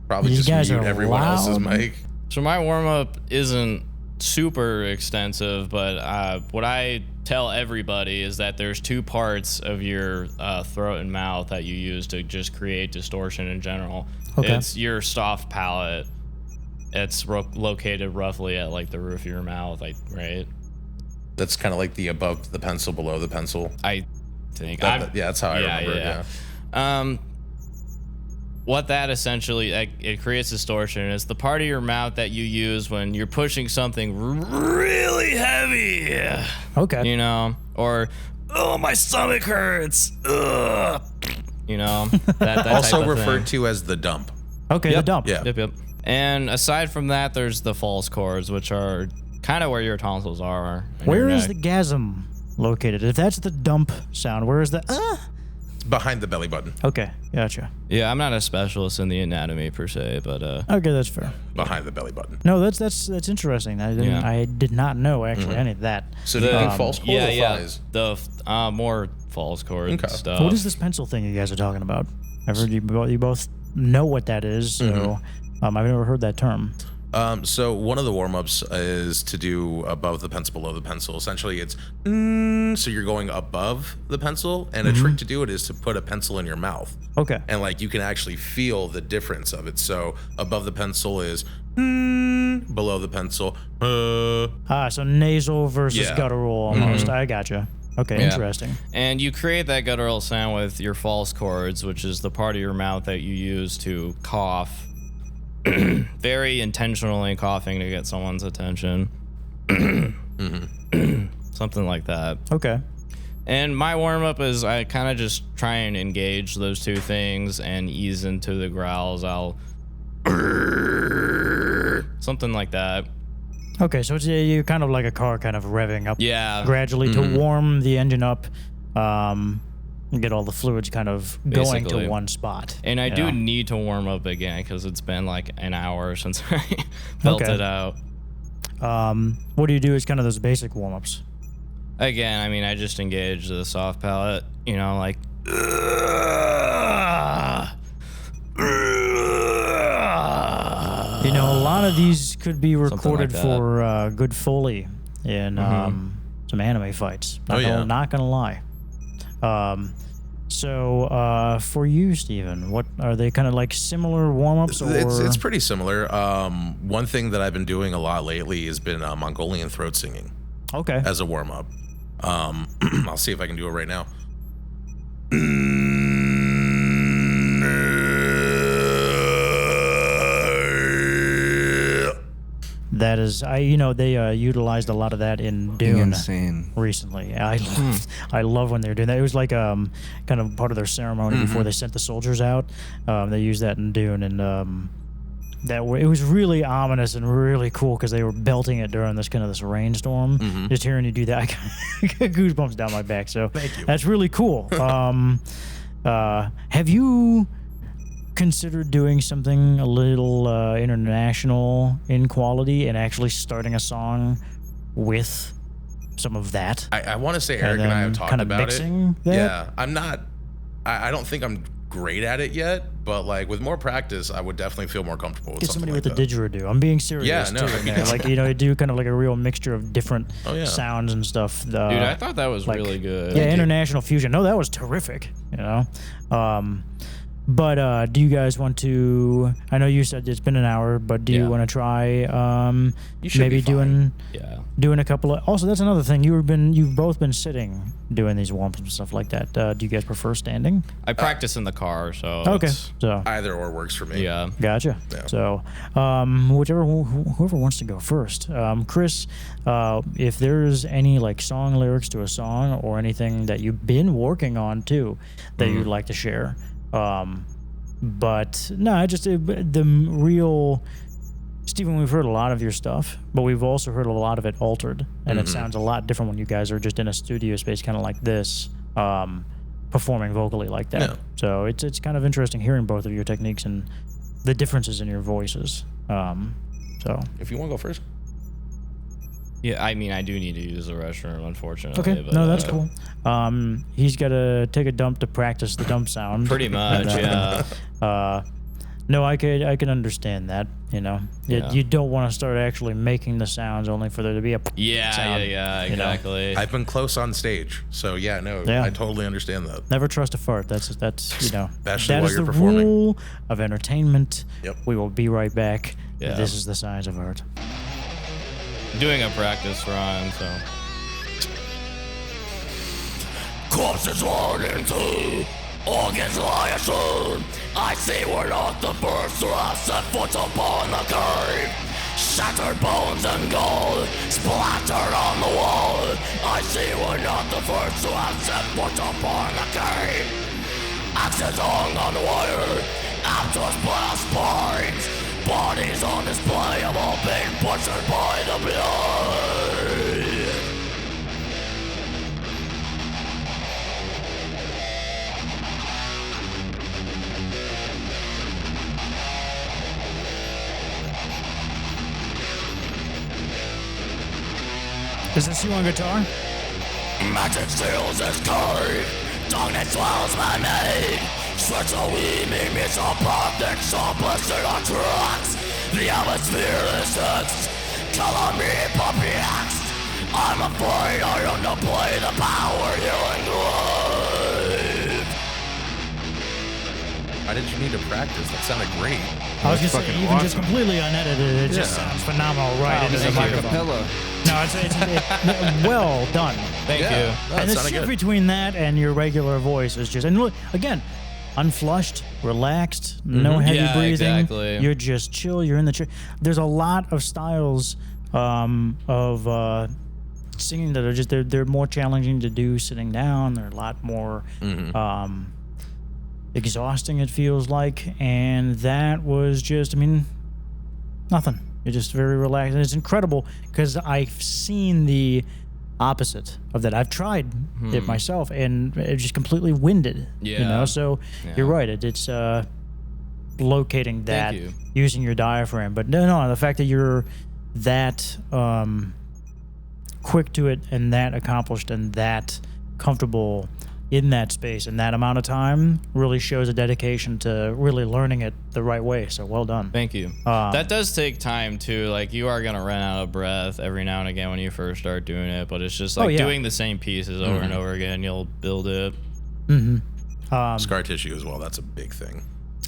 Probably These just guys mute are everyone loud. else's mic. So my warm-up isn't super extensive, but what I tell everybody is that there's two parts of your throat and mouth that you use to just create distortion in general. Okay. It's your soft palate. It's located roughly at like the roof of your mouth, like, right? That's kind of like the above the pencil, below the pencil. I think. Yeah, that's how I remember it. Yeah. What that essentially, it creates distortion. It's the part of your mouth that you use when you're pushing something really heavy. Okay. You know, or, oh, my stomach hurts. Ugh. You know, that Also type of referred thing. to as the dump. Okay, the dump. Yeah. Yep. And aside from that, there's the false chords, which are kind of where your tonsils are. Where is the gasm located? If that's the dump sound, where is the behind the belly button. Okay, gotcha. Yeah, I'm not a specialist in the anatomy per se, but okay, that's fair. Behind the belly button. No, that's interesting. I did not know actually any of that. So do you do false chord or flies? The more false chord stuff. What is this pencil thing you guys are talking about? I've heard you both know what that is, so I've never heard that term. So one of the warm-ups is to do above the pencil, below the pencil. Essentially, it's so you're going above the pencil, and a trick to do it is to put a pencil in your mouth. Okay. And like you can actually feel the difference of it. So above the pencil is below the pencil. So nasal versus guttural almost. I gotcha. Okay, interesting. And you create that guttural sound with your false chords, which is the part of your mouth that you use to cough. Very intentionally coughing to get someone's attention. Something like that. Okay. And my warm-up is I kind of just try and engage those two things and ease into the growls. I'll... something like that. Okay, so it's you kind of like a car kind of revving up gradually to Mm-hmm. warm the engine up, and get all the fluids kind of going to one spot. And I do need to warm up again because it's been like an hour since I built it out. What do you do is kind of those basic warm-ups? Again, I mean, I just engage the soft palate, like... A lot of these could be recorded for good Foley in some anime fights. Not gonna lie. So for you, Steven, what are they kind of like similar warm-ups? Or? It's pretty similar. One thing that I've been doing a lot lately has been Mongolian throat singing. Okay. As a warm-up. I'll see if I can do it right now. That is, they utilized a lot of that in Dune recently. I love when they're doing that. It was like kind of part of their ceremony before they sent the soldiers out. They used that in Dune, and it was really ominous and really cool because they were belting it during this rainstorm. Just hearing you do that, I got goosebumps down my back. So thank you. That's really cool. Have you considered doing something a little international in quality and actually starting a song with some of that? I want to say Eric and I have talked about it. Yeah, I'm not. I don't think I'm great at it yet, but like with more practice, I would definitely feel more comfortable with Get somebody like with a didgeridoo. I'm being serious. Yeah, no. Too, do kind of like a real mixture of different sounds and stuff. Dude, I thought that was really good. Yeah, international fusion. No, that was terrific. But do you guys want to? I know you said it's been an hour, but do you want to try maybe doing a couple of? Also, that's another thing. You've both been sitting doing these warm-ups and stuff like that. Do you guys prefer standing? I practice in the car, so so either or works for me. Yeah, gotcha. Yeah. So whoever wants to go first, Chris, if there's any like song lyrics to a song or anything that you've been working on too that you'd like to share. But no, the real Stephen, we've heard a lot of your stuff, but we've also heard a lot of it altered, and it sounds a lot different when you guys are just in a studio space, kind of like this, performing vocally like that. Yeah. So it's kind of interesting hearing both of your techniques and the differences in your voices. So if you want to go first. Yeah, I mean, I do need to use the restroom, unfortunately. Okay, but, no, that's cool. He's got to take a dump to practice the dump sound. Pretty much, yeah. No, I can understand that. You don't want to start actually making the sounds only for there to be a sound. Yeah, exactly. I've been close on stage, so I totally understand that. Never trust a fart. That's especially that while is you're the performing. rule of entertainment. Yep. We will be right back. Yeah. This is the Science of Art. Doing a practice run, so. Corpses rolled into organs lie assumed. I see we're not the first to have set foot upon the cave. Shattered bones and gold splattered on the wall. I see we're not the first to have set foot upon the cave. Axes hung on wire, after blast spines. Bodies on display have all been butchered by the blood. Is this you on guitar? Magic steals its curry, darkness swells my name. Sweats a weaving, me so perfect, so blistered on tracks. The atmosphere listens, color me puppy acts. I'm afraid I underplay the power you engrave. Why did you need to practice? That sounded great. I was just saying, even just completely unedited, it just sounds phenomenal right into the microphone. No, it's well done. Thank you. And the shift between that and your regular voice is just, and look, again, unflushed, relaxed, no heavy breathing. Exactly. You're just chill. You're in the chair. There's a lot of styles of singing that are just they're more challenging to do sitting down. They're a lot more exhausting, it feels like, and that was just, I mean, nothing. You're just very relaxed, and it's incredible because I've seen the opposite of that. I've tried it myself, and it's just completely winded. Yeah. You know, so you're right. It's locating that using your diaphragm, but no, the fact that you're that quick to it and that accomplished and that comfortable in that space in that amount of time really shows a dedication to really learning it the right way. So well done. Thank you. That does take time too. Like you are gonna run out of breath every now and again when you first start doing it, but it's just like doing the same pieces over and over again. You'll build it. Scar tissue as well. That's a big thing.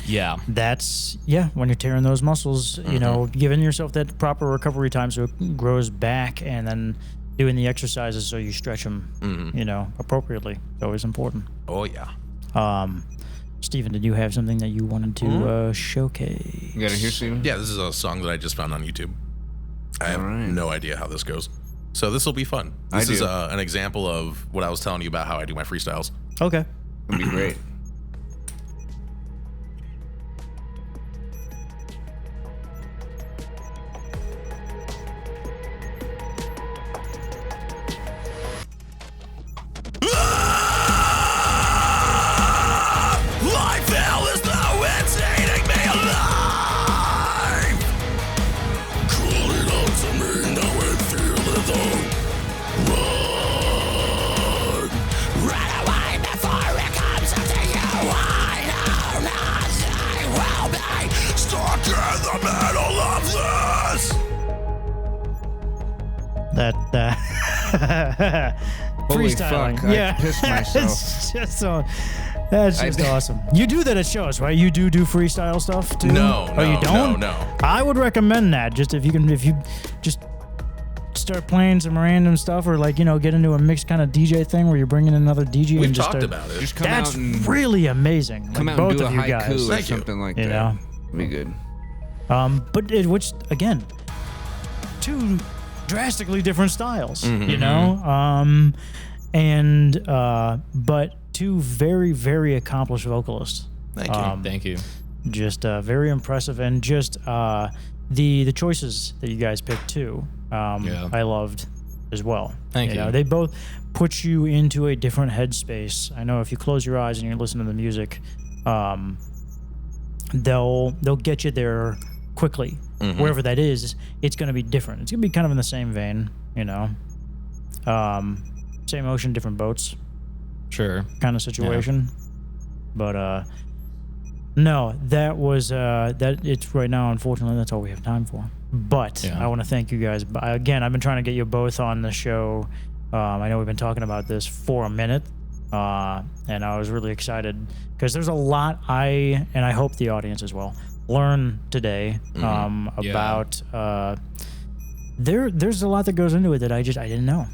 Yeah. That's when you're tearing those muscles, you know, giving yourself that proper recovery time so it grows back, and then doing the exercises so you stretch them, you know, appropriately. It's always important. Oh, yeah. Steven, did you have something that you wanted to showcase? You got it here, Steven? Yeah, this is a song that I just found on YouTube. I have no idea how this goes. So this will be fun. This is an example of what I was telling you about how I do my freestyles. Okay. It'll be great. Freestyling. Fuck, I pissed myself. That's just awesome. You do that at shows, right? You do freestyle stuff too? No, you don't? No. I would recommend that. Just if you just start playing some random stuff, or like, you know, get into a mixed kind of DJ thing where you're bringing another DJ. We've and just talked about it. Just come that's out and really amazing. come like, out and both do a of you haiku guys. or something like you that. know? Be good. But which again, two drastically different styles, you know, but two very, very accomplished vocalists. Thank you. Thank you. Just very impressive, and just the choices that you guys picked too. I loved as well. Thank you. Know, they both put you into a different headspace. I know if you close your eyes and you listen to the music, they'll get you there quickly. Wherever that is, it's going to be different. It's going to be kind of in the same vein, you know. Same ocean, different boats. Sure. Kind of situation. But no, that was that. It's right now. Unfortunately, that's all we have time for. But I want to thank you guys again. I've been trying to get you both on the show. I know we've been talking about this for a minute, and I was really excited because there's a lot I hope the audience as well learn today about. There's a lot that goes into it that I didn't know.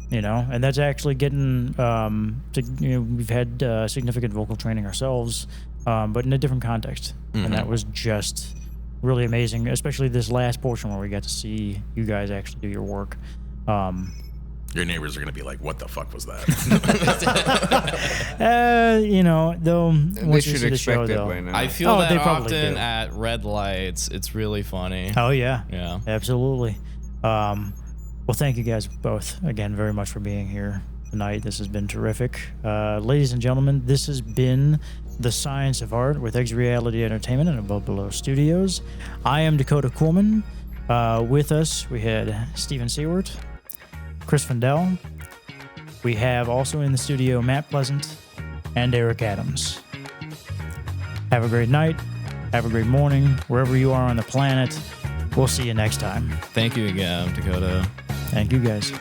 You know, and that's actually getting, we've had significant vocal training ourselves, but in a different context. And that was just really amazing, especially this last portion where we got to see you guys actually do your work. Your neighbors are going to be like, what the fuck was that? You know, though, they should expect it by now. I feel that often at red lights. It's really funny. Oh, yeah. Yeah. Absolutely. Well, thank you guys both again very much for being here tonight. This has been terrific. Ladies and gentlemen, this has been The Science of Art with X Reality Entertainment and Above Below Studios. I am Dakota Coolman. With us, we had Steven Seward, Chris Findell. We have also in the studio Matt Pleasant and Eric Adams. Have a great night. Have a great morning, wherever you are on the planet. We'll see you next time. Thank you again, Dakota. Thank you, guys.